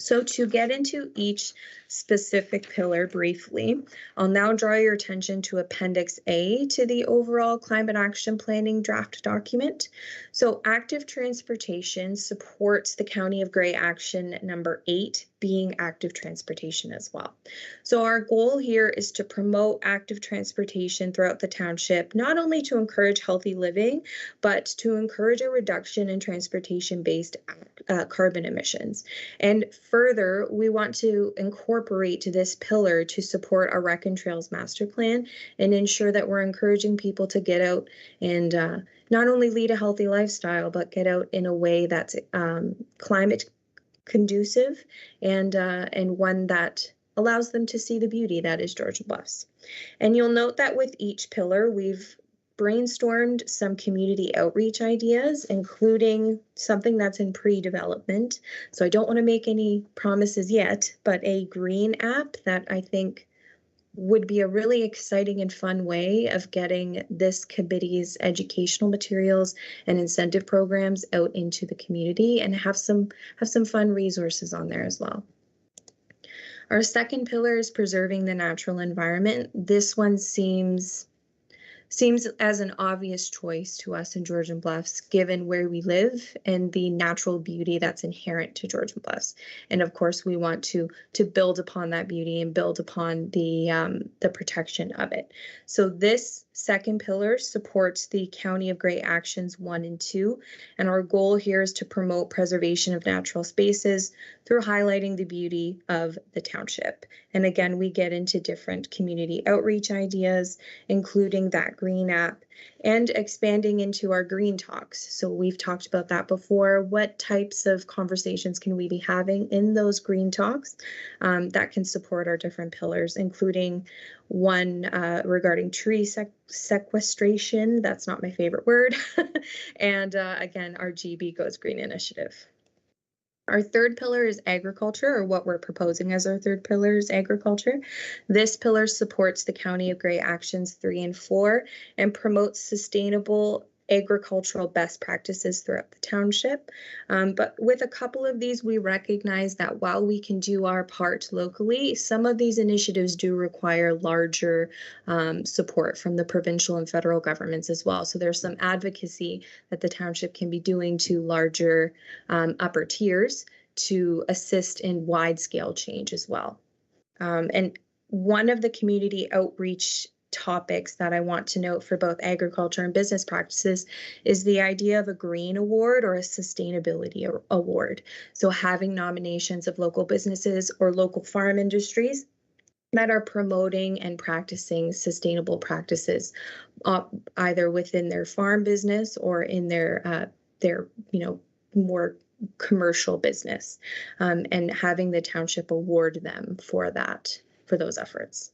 So to get into each specific pillar briefly, I'll now draw your attention to Appendix A to the overall climate action planning draft document. So active transportation supports the County of Grey action number 8, being active transportation as well. So our goal here is to promote active transportation throughout the township, not only to encourage healthy living, but to encourage a reduction in transportation-based carbon emissions. And further, we want to incorporate this pillar to support our Rec and Trails Master Plan and ensure that we're encouraging people to get out and not only lead a healthy lifestyle, but get out in a way that's climate conducive and one that allows them to see the beauty that is Georgian Bluffs. And you'll note that with each pillar, we've brainstormed some community outreach ideas, including something that's in pre-development. So I don't want to make any promises yet, but a green app that I think would be a really exciting and fun way of getting this committee's educational materials and incentive programs out into the community and have some fun resources on there as well. Our second pillar is preserving the natural environment. This one seems as an obvious choice to us in Georgian Bluffs, given where we live and the natural beauty that's inherent to Georgian Bluffs. And of course, we want to build upon that beauty and build upon the protection of it. So this second pillar supports the County of Grey Actions 1 and 2. And our goal here is to promote preservation of natural spaces through highlighting the beauty of the township. And again, we get into different community outreach ideas, including that green app and expanding into our green talks. So we've talked about that before. What types of conversations can we be having in those green talks that can support our different pillars, including one regarding tree sequestration. That's not my favorite word. And again, our GB Goes Green initiative. Our third pillar is agriculture, or what we're proposing as our third pillar is agriculture. This pillar supports the County of Grey Actions 3 and 4 and promotes sustainable agricultural best practices throughout the township. But with a couple of these, we recognize that while we can do our part locally, some of these initiatives do require larger support from the provincial and federal governments as well. So there's some advocacy that the township can be doing to larger upper tiers to assist in wide-scale change as well. And one of the community outreach topics that I want to note for both agriculture and business practices is the idea of a green award or a sustainability award. So having nominations of local businesses or local farm industries that are promoting and practicing sustainable practices, either within their farm business or in their more commercial business, and having the township award them for those efforts.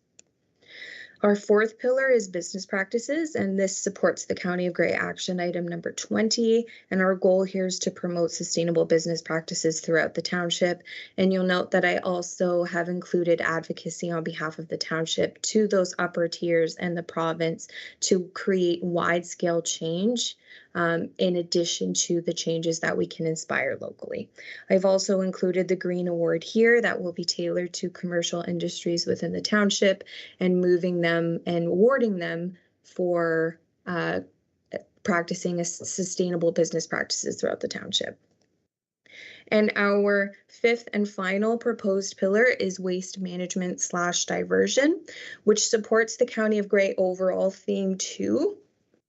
Our fourth pillar is business practices, and this supports the County of Grey action item number 20. And our goal here is to promote sustainable business practices throughout the township. And you'll note that I also have included advocacy on behalf of the township to those upper tiers and the province to create wide-scale change in addition to the changes that we can inspire locally. I've also included the Green Award here that will be tailored to commercial industries within the township and moving them and awarding them for practicing sustainable business practices throughout the township. And our fifth and final proposed pillar is waste management / diversion, which supports the County of Grey overall theme 2.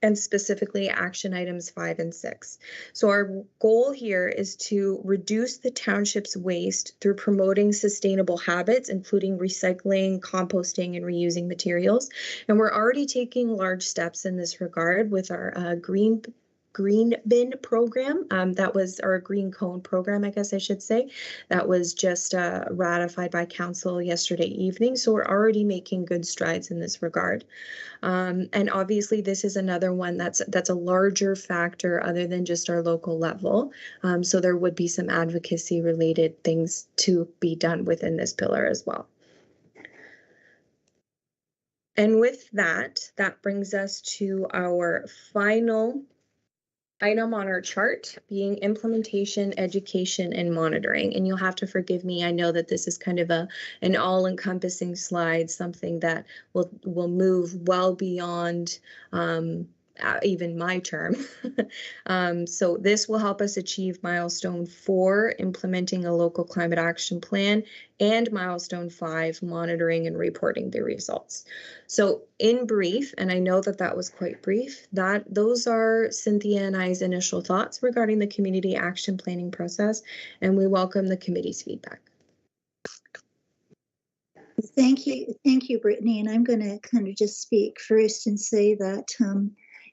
And specifically action items 5 and 6. So our goal here is to reduce the township's waste through promoting sustainable habits, including recycling, composting, and reusing materials. And we're already taking large steps in this regard with our green bin program. That was our green cone program, I guess I should say. That was just ratified by council yesterday evening. So we're already making good strides in this regard. And obviously this is another one that's a larger factor other than just our local level. So there would be some advocacy related things to be done within this pillar as well. And with that brings us to our final item on our chart being implementation, education, and monitoring. And you'll have to forgive me. I know that this is kind of an all-encompassing slide, something that will move well beyond even my term. So this will help us achieve milestone 4, implementing a local climate action plan, and milestone 5, monitoring and reporting the results. So in brief, and I know that that was quite brief, those are Cynthia and I's initial thoughts regarding the community action planning process, and we welcome the committee's feedback. Thank you, Brittany. And I'm going to kind of just speak first and say that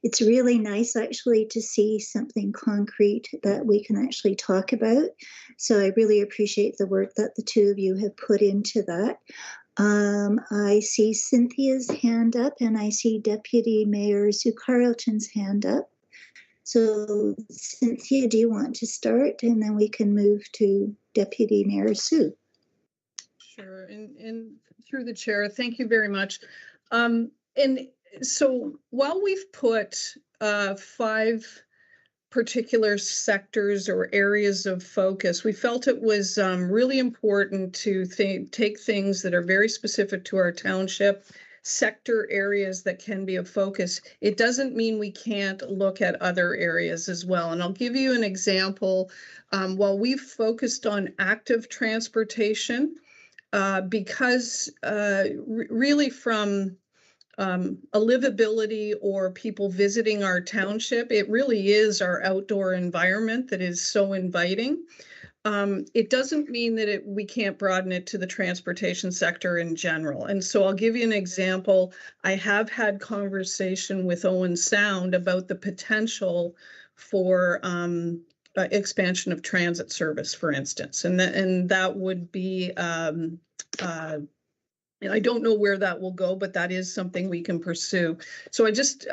it's really nice actually to see something concrete that we can actually talk about. So I really appreciate the work that the two of you have put into that. I see Cynthia's hand up, and I see Deputy Mayor Sue Carleton's hand up. So Cynthia, do you want to start? And then we can move to Deputy Mayor Sue. Sure, and through the chair, thank you very much. And so while we've put 5 particular sectors or areas of focus, we felt it was really important to take things that are very specific to our township, sector areas that can be of focus. It doesn't mean we can't look at other areas as well. And I'll give you an example. While we've focused on active transportation, because really from a livability or people visiting our township, it really is our outdoor environment that is so inviting. It doesn't mean that we can't broaden it to the transportation sector in general. And so I'll give you an example. I have had conversation with Owen Sound about the potential for expansion of transit service, for instance, and that would be and I don't know where that will go, but that is something we can pursue. So I just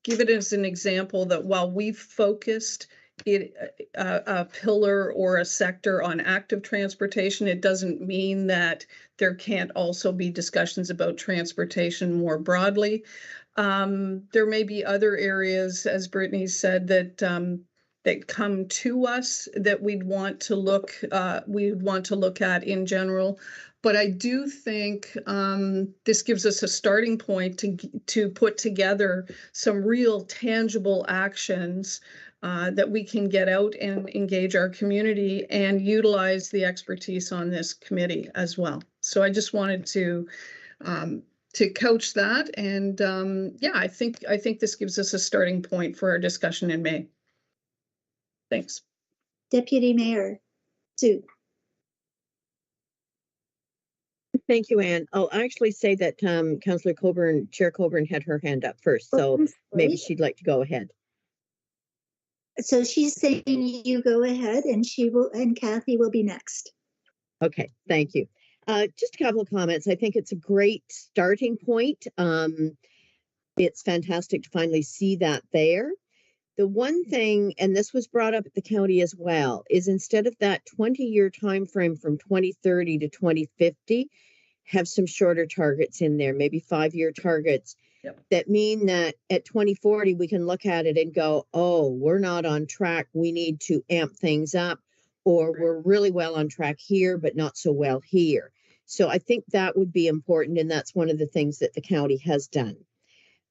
give it as an example that while we've focused a pillar or a sector on active transportation, it doesn't mean that there can't also be discussions about transportation more broadly. There may be other areas, as Brittany said, that that come to us that we'd want to look at in general. But I do think this gives us a starting point to put together some real tangible actions that we can get out and engage our community and utilize the expertise on this committee as well. So I just wanted to couch that, and yeah, I think this gives us a starting point for our discussion in May. Thanks. Deputy Mayor Sue. Thank you, Anne. I'll actually say that Councillor Coburn, Chair Coburn, had her hand up first, so maybe she'd like to go ahead. So she's saying you go ahead, and Kathy will be next. Okay, thank you. Just a couple of comments. I think it's a great starting point. It's fantastic to finally see that there. The one thing, and this was brought up at the county as well, is instead of that 20-year time frame from 2030 to 2050, have some shorter targets in there, maybe 5-year targets. Yep. That mean that at 2040, we can look at it and go, oh, we're not on track. We need to amp things up, or we're really well on track here, but not so well here. So I think that would be important, and that's one of the things that the county has done.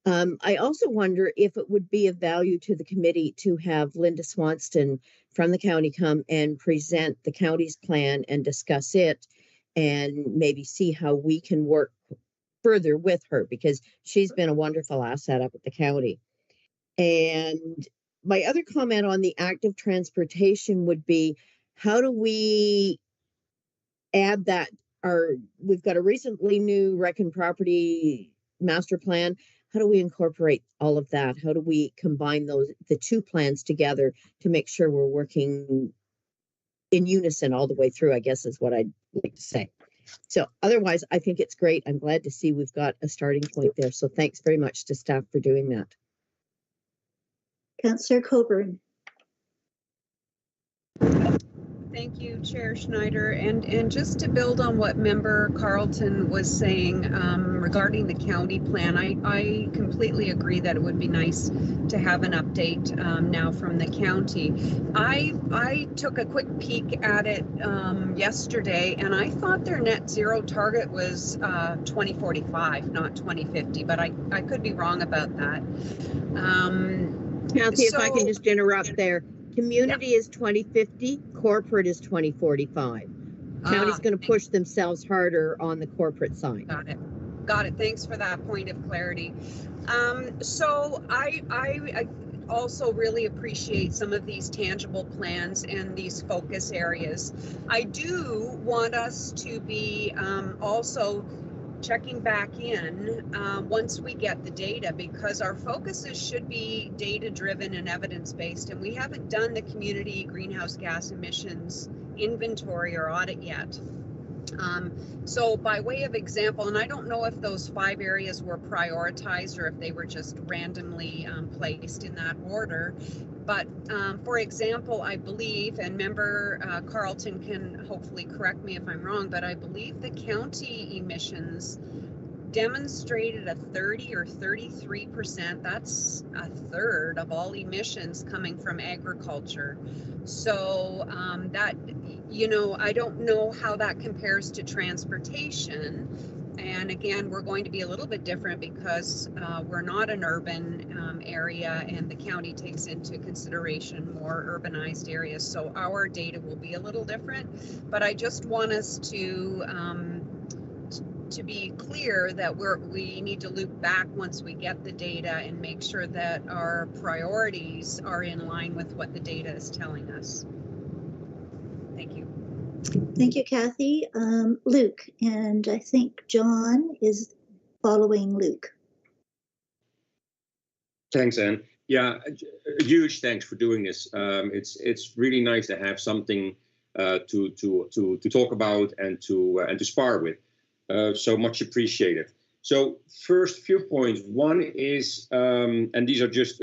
I also wonder if it would be of value to the committee to have Linda Swanston from the county come and present the county's plan and discuss it, and maybe see how we can work further with her, because she's been a wonderful asset up at the county. And my other comment on the active transportation would be, how do we add that? We've got a recently new Rec and Property master plan. How do we incorporate all of that? How do we combine the two plans together to make sure we're working in unison all the way through, I guess is what I'd like to say. So otherwise, I think it's great. I'm glad to see we've got a starting point there. So thanks very much to staff for doing that. Councillor Coburn. Thank you, Chair Schneider. And just to build on what Member Carlton was saying regarding the county plan, I completely agree that it would be nice to have an update now from the county. I took a quick peek at it yesterday, and I thought their net zero target was 2045, not 2050, but I could be wrong about that. Kathy, if I can just interrupt there. Community is 2050, corporate is 2045. County's going to push themselves harder on the corporate side. Got it. Thanks for that point of clarity. So I also really appreciate some of these tangible plans and these focus areas. I do want us to be also checking back in once we get the data, because our focuses should be data-driven and evidence-based, and we haven't done the community greenhouse gas emissions inventory or audit yet. So by way of example, and I don't know if those 5 areas were prioritized or if they were just randomly placed in that order, but for example, I believe, and Member Carlton can hopefully correct me if I'm wrong, but I believe the county emissions demonstrated a 30 or 33%. That's a third of all emissions coming from agriculture. So that, you know, I don't know how that compares to transportation. And again, we're going to be a little bit different because we're not an urban area, and the county takes into consideration more urbanized areas. So our data will be a little different, but I just want us to be clear that we need to loop back once we get the data and make sure that our priorities are in line with what the data is telling us. Thank you. Thank you, Kathy. Luke, and I think John is following Luke. Thanks, Anne. Yeah, a huge thanks for doing this. It's really nice to have something to talk about and to spar with. So much appreciated. So first few points. One is, and these are just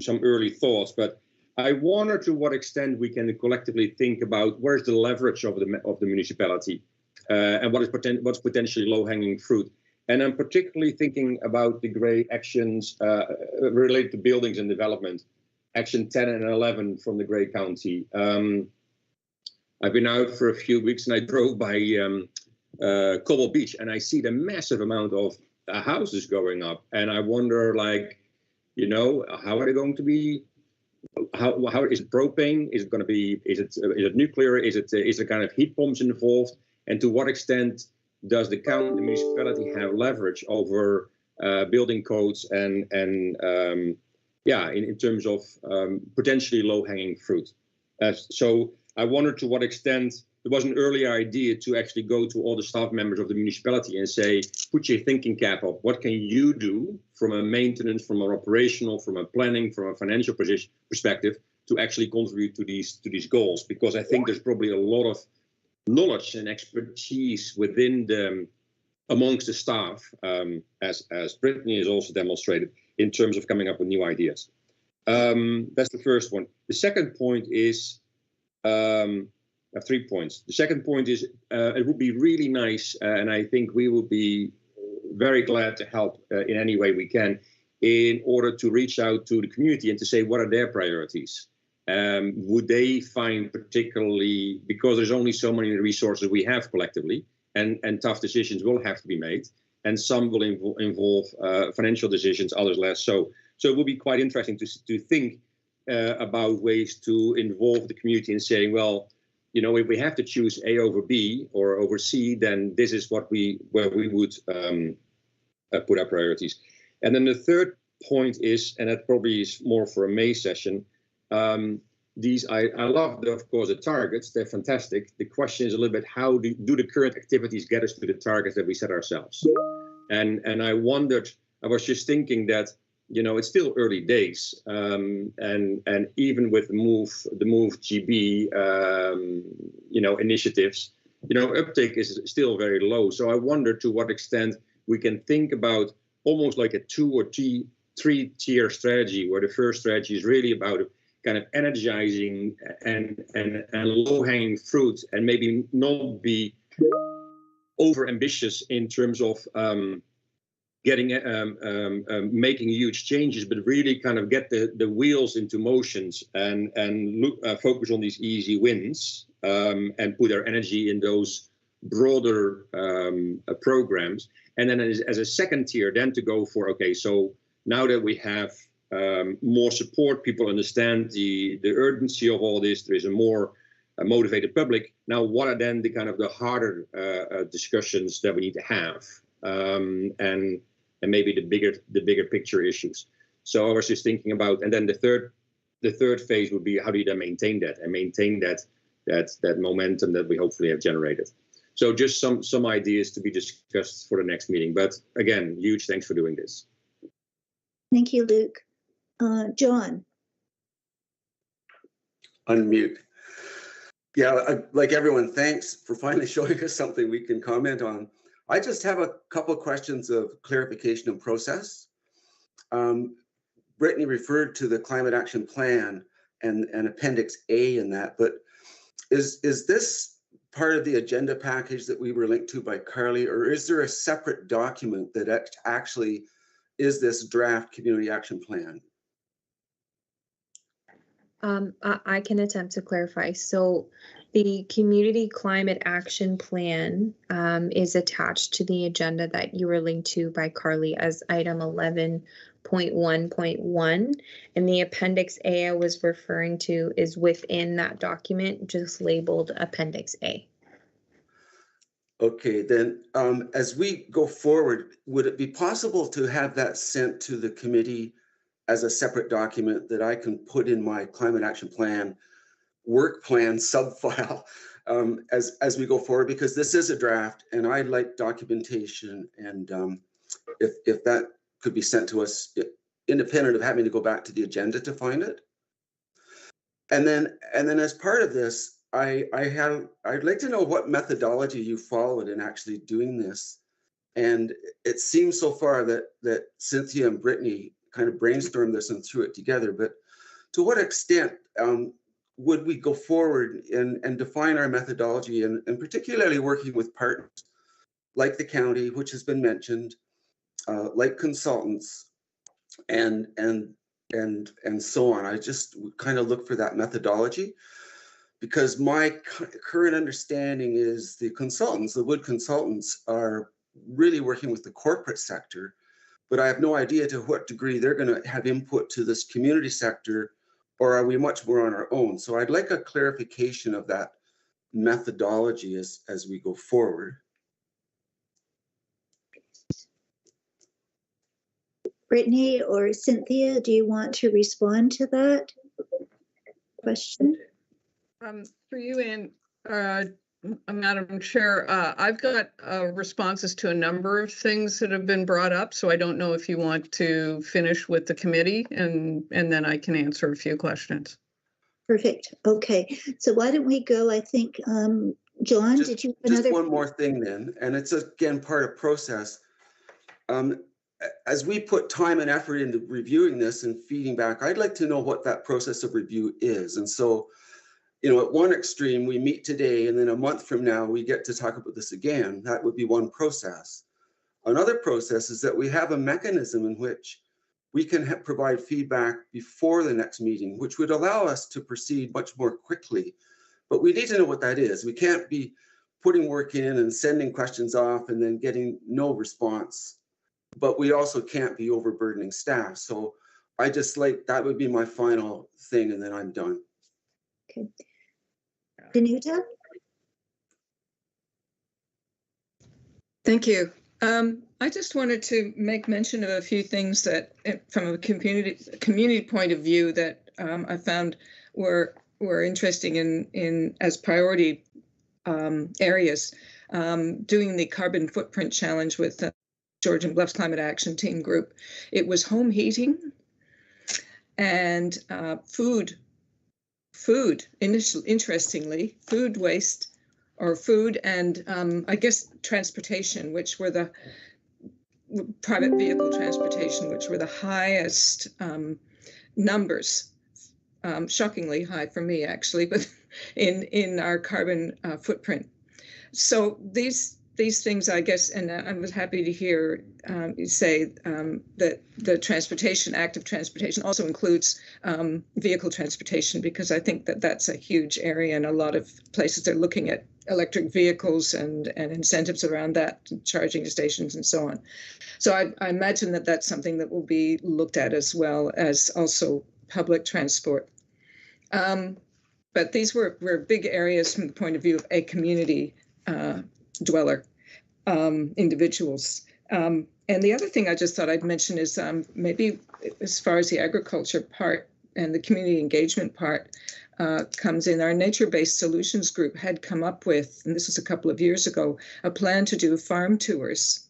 some early thoughts, but I wonder to what extent we can collectively think about where's the leverage of the municipality and what's potentially low-hanging fruit. And I'm particularly thinking about the great actions related to buildings and development, action 10 and 11 from the Grey County. I've been out for a few weeks and I drove by Cobble Beach and I see the massive amount of houses going up. And I wonder, like, you know, how are they going to be? How is it propane? Is it going to be? Is it nuclear? Is it kind of heat pumps involved? And to what extent does the municipality have leverage over building codes and in terms of potentially low-hanging fruit? So I wonder to what extent there was an earlier idea to actually go to all the staff members of the municipality and say, put your thinking cap up. What can you do from a maintenance, from an operational, from a planning, from a financial perspective to actually contribute to these goals? Because I think there's probably a lot of knowledge and expertise amongst the staff, as Brittany has also demonstrated, in terms of coming up with new ideas. That's the first one. The second point is, I have 3 points. The second point is it would be really nice, and I think we will be very glad to help in any way we can in order to reach out to the community and to say what are their priorities. Would they find particularly, because there's only so many resources we have collectively, and tough decisions will have to be made, and some will involve financial decisions, others less so. So it will be quite interesting to think about ways to involve the community in saying, well, you know, if we have to choose A over B or over C, then this is where we would put our priorities. And then the third point is, and that probably is more for a May session, I love, of course, the targets. They're fantastic. The question is a little bit, how do the current activities get us to the targets that we set ourselves? And I wondered, I was just thinking that, you know, it's still early days, and even with the move GB, initiatives, you know, uptake is still very low. So I wonder to what extent we can think about almost like a 2 or 3 tier strategy, where the first strategy is really about kind of energizing and low-hanging fruit, and maybe not be over ambitious in terms of getting making huge changes, but really kind of get the wheels into motions and focus on these easy wins, and put our energy in those broader programs. And then as a second tier, then to go for, okay, so now that we have more support, people understand the urgency of all this, there is a more motivated public. Now, what are then the kind of the harder discussions that we need to have, and maybe the bigger picture issues. So I was just thinking about, and then the third phase would be, how do you then maintain that and maintain that momentum that we hopefully have generated. So just some ideas to be discussed for the next meeting. But again, huge thanks for doing this. Thank you, Luke. John. Unmute. Yeah, like everyone, thanks for finally showing us something we can comment on. I just have a couple of questions of clarification and process. Brittany referred to the Climate Action Plan and Appendix A in that, but is this part of the agenda package that we were linked to by Carly, or is there a separate document that actually is this draft community action plan? I can attempt to clarify. So the Community Climate Action Plan is attached to the agenda that you were linked to by Carly as item 11.1.1. And the Appendix A I was referring to is within that document, just labeled Appendix A. Okay, then as we go forward, would it be possible to have that sent to the committee as a separate document that I can put in my Climate Action Plan work plan subfile as we go forward? Because this is a draft and I like documentation, and if that could be sent to us independent of having to go back to the agenda to find it. And then as part of this, I'd like to know what methodology you followed in actually doing this. And it seems so far that Cynthia and Brittany kind of brainstormed this and threw it together, but to what extent would we go forward and define our methodology, and particularly working with partners like the county, which has been mentioned, like consultants, and so on. I just kind of look for that methodology, because my current understanding is the wood consultants are really working with the corporate sector, but I have no idea to what degree they're going to have input to this community sector, or are we much more on our own? So I'd like a clarification of that methodology as we go forward. Brittany or Cynthia, do you want to respond to that question? For you, Ann, Madam Chair, I've got responses to a number of things that have been brought up, so I don't know if you want to finish with the committee, and then I can answer a few questions. Perfect. Okay, so why don't we go? I think, John, did you have another? Just one more thing then, and it's again part of process. As we put time and effort into reviewing this and feeding back, I'd like to know what that process of review is. And so, at one extreme, we meet today, and then a month from now, we get to talk about this again. That would be one process. Another process is that we have a mechanism in which we can provide feedback before the next meeting, which would allow us to proceed much more quickly. But we need to know what that is. We can't be putting work in and sending questions off and then getting no response. But we also can't be overburdening staff. So I just that would be my final thing, and then I'm done. Okay. Danuta? Thank you. I just wanted to make mention of a few things that, from a community point of view, that I found were interesting in as priority areas. Doing the carbon footprint challenge with Georgian Bluffs Climate Action Team group. It was home heating and food, interestingly, food waste or food and I guess transportation, which were the private vehicle transportation, which were the highest numbers shockingly high for me actually, but in our carbon footprint. So these things, I guess, and I was happy to hear you say that the transportation, active transportation, also includes vehicle transportation, because I think that that's a huge area, and a lot of places are looking at electric vehicles and incentives around that, charging stations and so on. So I imagine that that's something that will be looked at, as well as also public transport. But these were big areas from the point of view of a community dweller, individuals. And the other thing I just thought I'd mention is maybe as far as the agriculture part and the community engagement part comes in, our nature-based solutions group had come up with, and this was a couple of years ago, a plan to do farm tours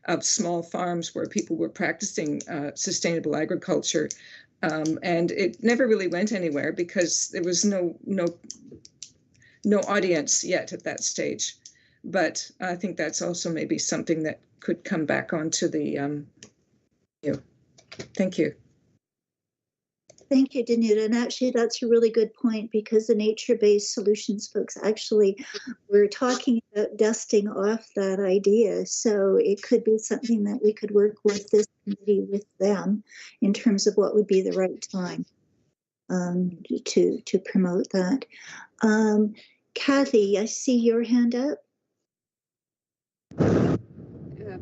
of small farms where people were practicing sustainable agriculture. And it never really went anywhere because there was no audience yet at that stage. But I think that's also maybe something that could come back onto the. Thank you. Thank you, Danuta. And actually, that's a really good point, because the nature-based solutions folks actually were talking about dusting off that idea. So it could be something that we could work with this committee with them in terms of what would be the right time to promote that. Kathy, I see your hand up.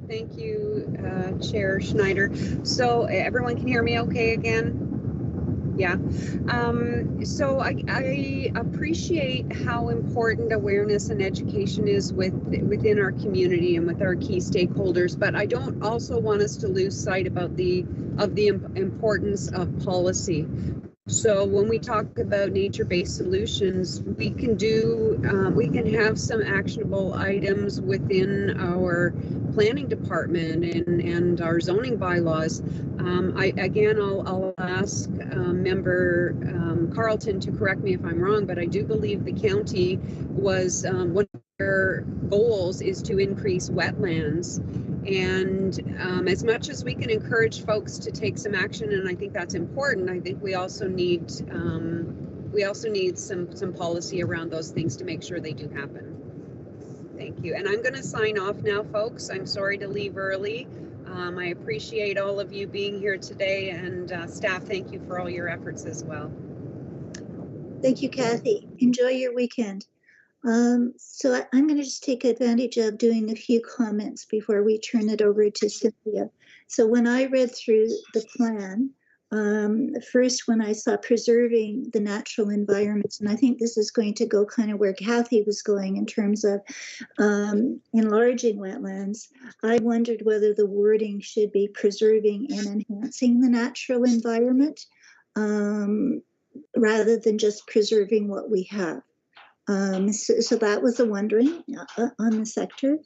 Thank you, Chair Schneider. So everyone can hear me okay again? Yeah. So I appreciate how important awareness and education is within our community and with our key stakeholders, but I don't also want us to lose sight about the importance of policy. So when we talk about nature-based solutions, we can have some actionable items within our planning department and our zoning bylaws. I'll ask Member Carlton to correct me if I'm wrong, but I do believe the county was one of their goals is to increase wetlands. And as much as we can encourage folks to take some action, and I think that's important, I think we also need some policy around those things to make sure they do happen. Thank you. And I'm going to sign off now, folks. I'm sorry to leave early. I appreciate all of you being here today, and staff, thank you for all your efforts as well. Thank you, Kathy. Enjoy your weekend. So I'm going to just take advantage of doing a few comments before we turn it over to Cynthia. So when I read through the plan, first when I saw preserving the natural environments, and I think this is going to go kind of where Kathy was going in terms of enlarging wetlands, I wondered whether the wording should be preserving and enhancing the natural environment rather than just preserving what we have. So that was a wondering on the sector.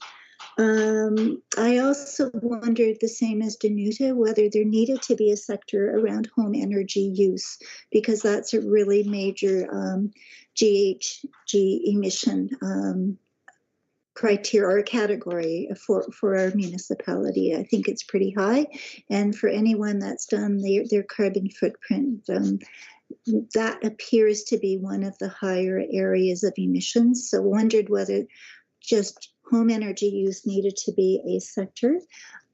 I also wondered, the same as Danuta, whether there needed to be a sector around home energy use, because that's a really major GHG emission criteria or category for our municipality. I think it's pretty high. And for anyone that's done their carbon footprint, that appears to be one of the higher areas of emissions. So wondered whether just home energy use needed to be a sector.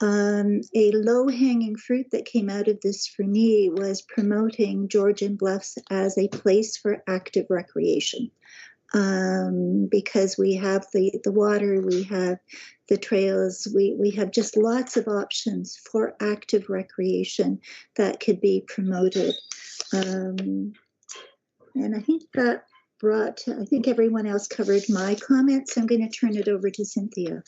A low-hanging fruit that came out of this for me was promoting Georgian Bluffs as a place for active recreation. Because we have the water, we have the trails, we have just lots of options for active recreation that could be promoted. And I think that I think everyone else covered my comments. I'm going to turn it over to Cynthia.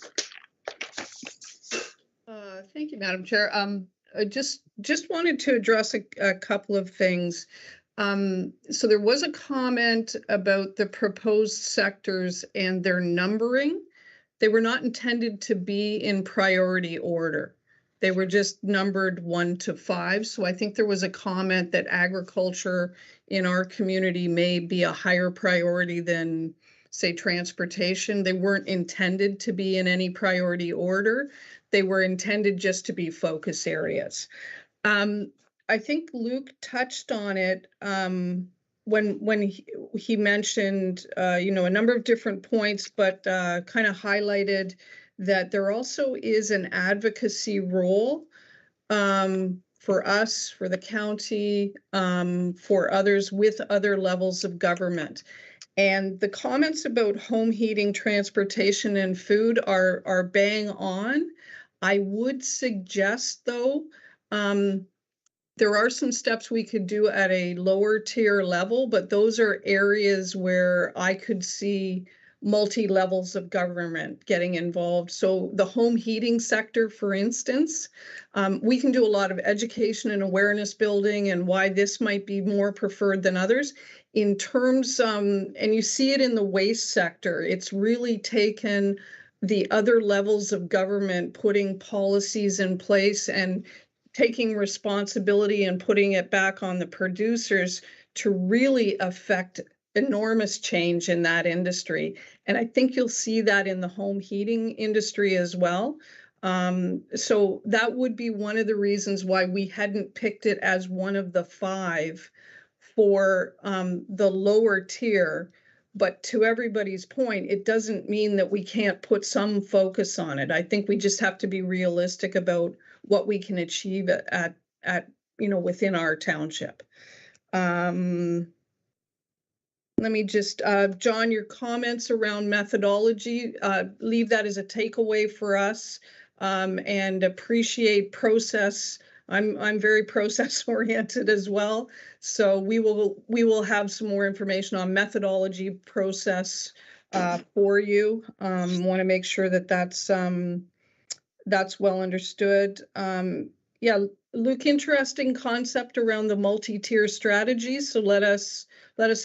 Thank you, Madam Chair. I just wanted to address a couple of things. So there was a comment about the proposed sectors and their numbering. They were not intended to be in priority order. They were just numbered 1 to 5. So I think there was a comment that agriculture in our community may be a higher priority than, say, transportation. They weren't intended to be in any priority order. They were intended just to be focus areas. I think Luke touched on it when he mentioned a number of different points, but kind of highlighted that there also is an advocacy role for us, for the county, for others with other levels of government. And the comments about home heating, transportation, and food are bang on. I would suggest, though, there are some steps we could do at a lower tier level, but those are areas where I could see multi-levels of government getting involved. So the home heating sector, for instance, we can do a lot of education and awareness building and why this might be more preferred than others. In terms, and you see it in the waste sector, it's really taken the other levels of government putting policies in place and taking responsibility and putting it back on the producers to really affect enormous change in that industry. And I think you'll see that in the home heating industry as well. So that would be one of the reasons why we hadn't picked it as one of the 5 for the lower tier. But to everybody's point, it doesn't mean that we can't put some focus on it. I think we just have to be realistic about what we can achieve at within our township. Let me just, John, your comments around methodology, leave that as a takeaway for us, and appreciate process. I'm very process oriented as well. So we will have some more information on methodology process for you. Want to make sure that that's well understood. Yeah, Luke, interesting concept around the multi-tier strategies. So let us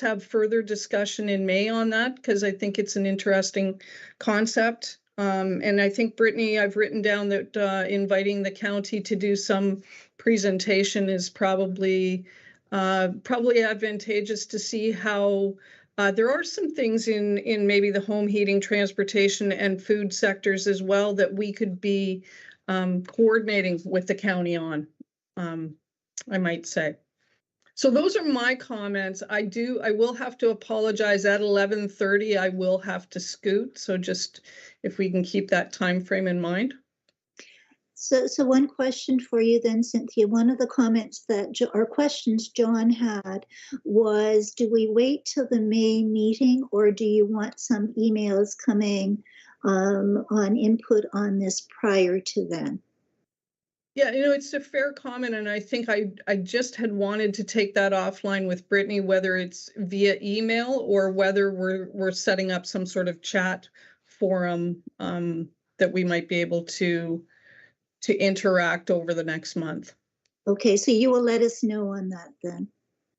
have further discussion in May on that, because I think it's an interesting concept. And I think, Brittany, I've written down that inviting the county to do some presentation is probably advantageous to see how there are some things in maybe the home heating, transportation, and food sectors as well that we could be coordinating with the county on, I might say. So those are my comments. I will have to apologize at 11:30. I will have to scoot. So just if we can keep that time frame in mind. So one question for you then, Cynthia. One of the comments or questions John had was, do we wait till the May meeting, or do you want some emails coming on input on this prior to then? Yeah, it's a fair comment, and I think I just had wanted to take that offline with Brittany, whether it's via email or whether we're setting up some sort of chat forum that we might be able to interact over the next month. Okay, so you will let us know on that then.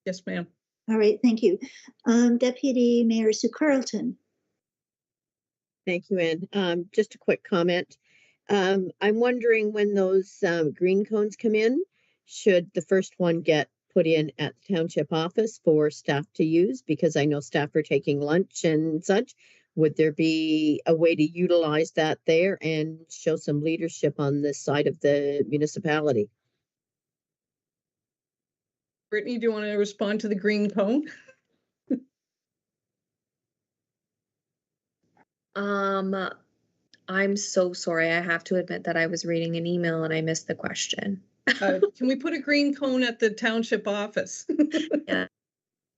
Yes, ma'am. All right, thank you. Deputy Mayor Sue Carlton. Thank you, Ann. Just a quick comment. I'm wondering when those green cones come in, should the first one get put in at the township office for staff to use? Because I know staff are taking lunch and such. Would there be a way to utilize that there and show some leadership on this side of the municipality? Brittany, do you want to respond to the green cone? I'm so sorry. I have to admit that I was reading an email and I missed the question. Can we put a green cone at the township office? Yeah,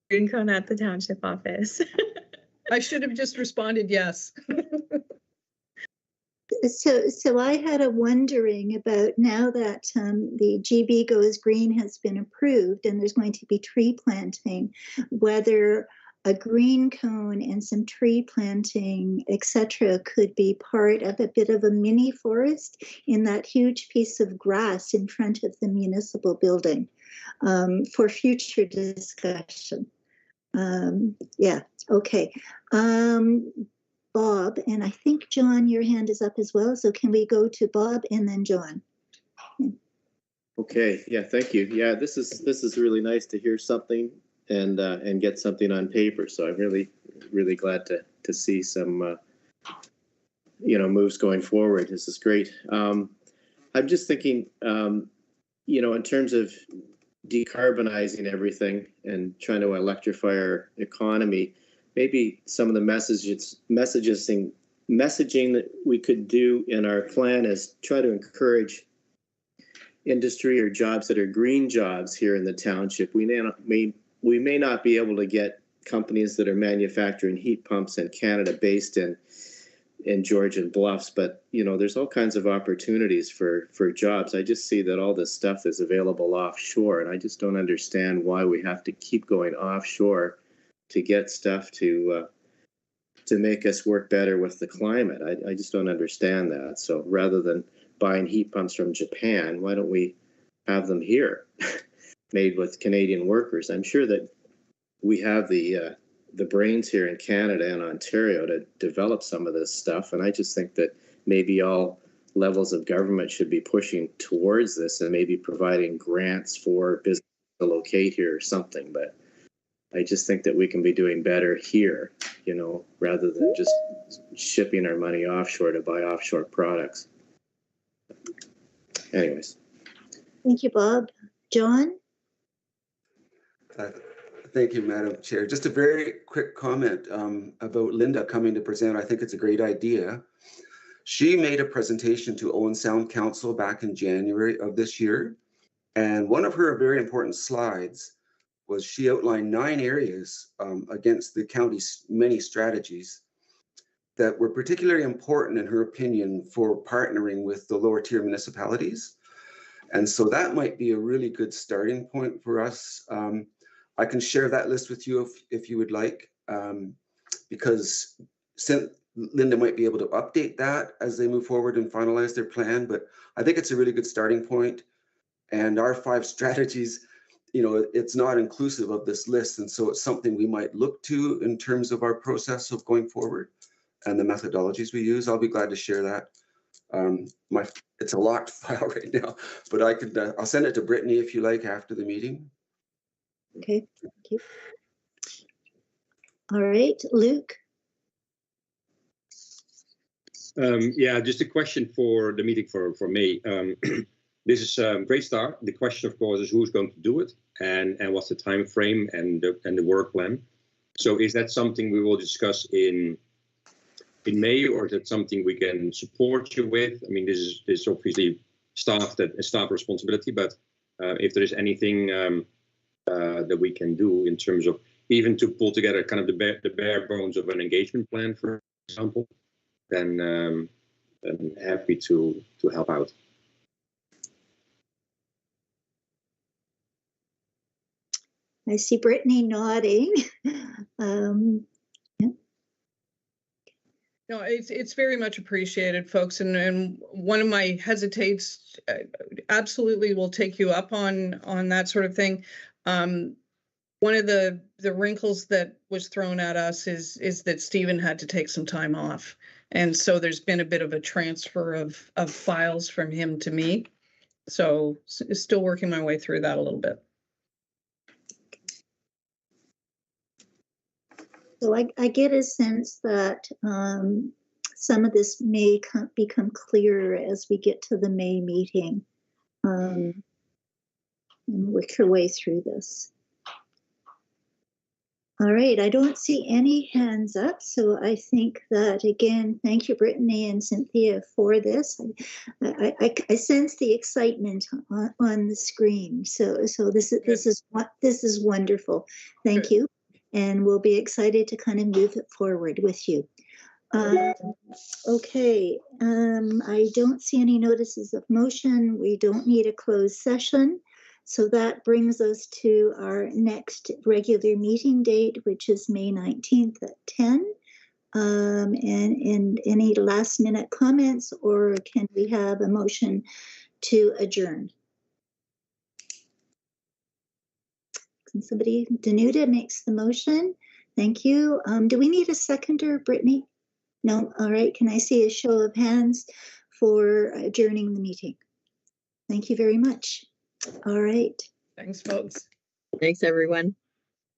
green cone at the township office. I should have just responded yes. So I had a wondering about, now that the GB Goes Green has been approved and there's going to be tree planting, whether a green cone and some tree planting, etc., could be part of a bit of a mini forest in that huge piece of grass in front of the municipal building, for future discussion. Yeah, okay. Bob, and I think John, your hand is up as well. So can we go to Bob and then John? Okay, yeah, thank you. Yeah, this is really nice to hear something and get something on paper. So I'm really glad to see some moves going forward. This is great. I'm just thinking, in terms of decarbonizing everything and trying to electrify our economy, maybe some of the messaging that we could do in our plan is try to encourage industry or jobs that are green jobs here in the township. We may not be able to get companies that are manufacturing heat pumps in Canada based in Georgian Bluffs, but there's all kinds of opportunities for jobs. I just see that all this stuff is available offshore, and I just don't understand why we have to keep going offshore to get stuff to make us work better with the climate. I just don't understand that. So rather than buying heat pumps from Japan, why don't we have them here made with Canadian workers? I'm sure that we have the brains here in Canada and Ontario to develop some of this stuff. And I just think that maybe all levels of government should be pushing towards this and maybe providing grants for business to locate here or something. But I just think that we can be doing better here, rather than just shipping our money offshore to buy offshore products. Anyways. Thank you, Bob. John? Thank you, Madam Chair. Just a very quick comment about Linda coming to present. I think it's a great idea. She made a presentation to Owen Sound Council back in January of this year. And one of her very important slides was she outlined 9 areas against the county's many strategies that were particularly important, in her opinion, for partnering with the lower tier municipalities. And so that might be a really good starting point for us. I can share that list with you if you would like, because Linda might be able to update that as they move forward and finalize their plan. But I think it's a really good starting point. And our 5 strategies, it's not inclusive of this list. And so it's something we might look to in terms of our process of going forward and the methodologies we use. I'll be glad to share that. It's a locked file right now, but I'll send it to Brittany if you like after the meeting. Okay, thank you. All right, Luke. Yeah, just a question for the meeting for me. This is a great start. The question, of course, is who's going to do it and what's the time frame and the work plan. So is that something we will discuss in May, or is that something we can support you with? I mean, this is obviously staff responsibility, but if there is anything that we can do in terms of even to pull together kind of the bare bones of an engagement plan, for example, then I'm happy to help out. I see Brittany nodding. Yeah. No, it's very much appreciated, folks. And one of my hesitates absolutely will take you up on that sort of thing. One of the wrinkles that was thrown at us is that Stephen had to take some time off. And so there's been a bit of a transfer of files from him to me. So still working my way through that a little bit. So I get a sense that some of this may become clearer as we get to the May meeting and work our way through this. All right, I don't see any hands up, so I think that, again, thank you, Brittany and Cynthia, for this. I sense the excitement on the screen, so this is wonderful. Thank you, and we'll be excited to kind of move it forward with you. Okay, I don't see any notices of motion. We don't need a closed session. So that brings us to our next regular meeting date, which is May 19th at 10. And any last minute comments, or can we have a motion to adjourn? Can somebody, Danuta makes the motion. Thank you. Do we need a seconder, Brittany? No, all right. Can I see a show of hands for adjourning the meeting? Thank you very much. All right. Thanks, folks. Thanks, everyone.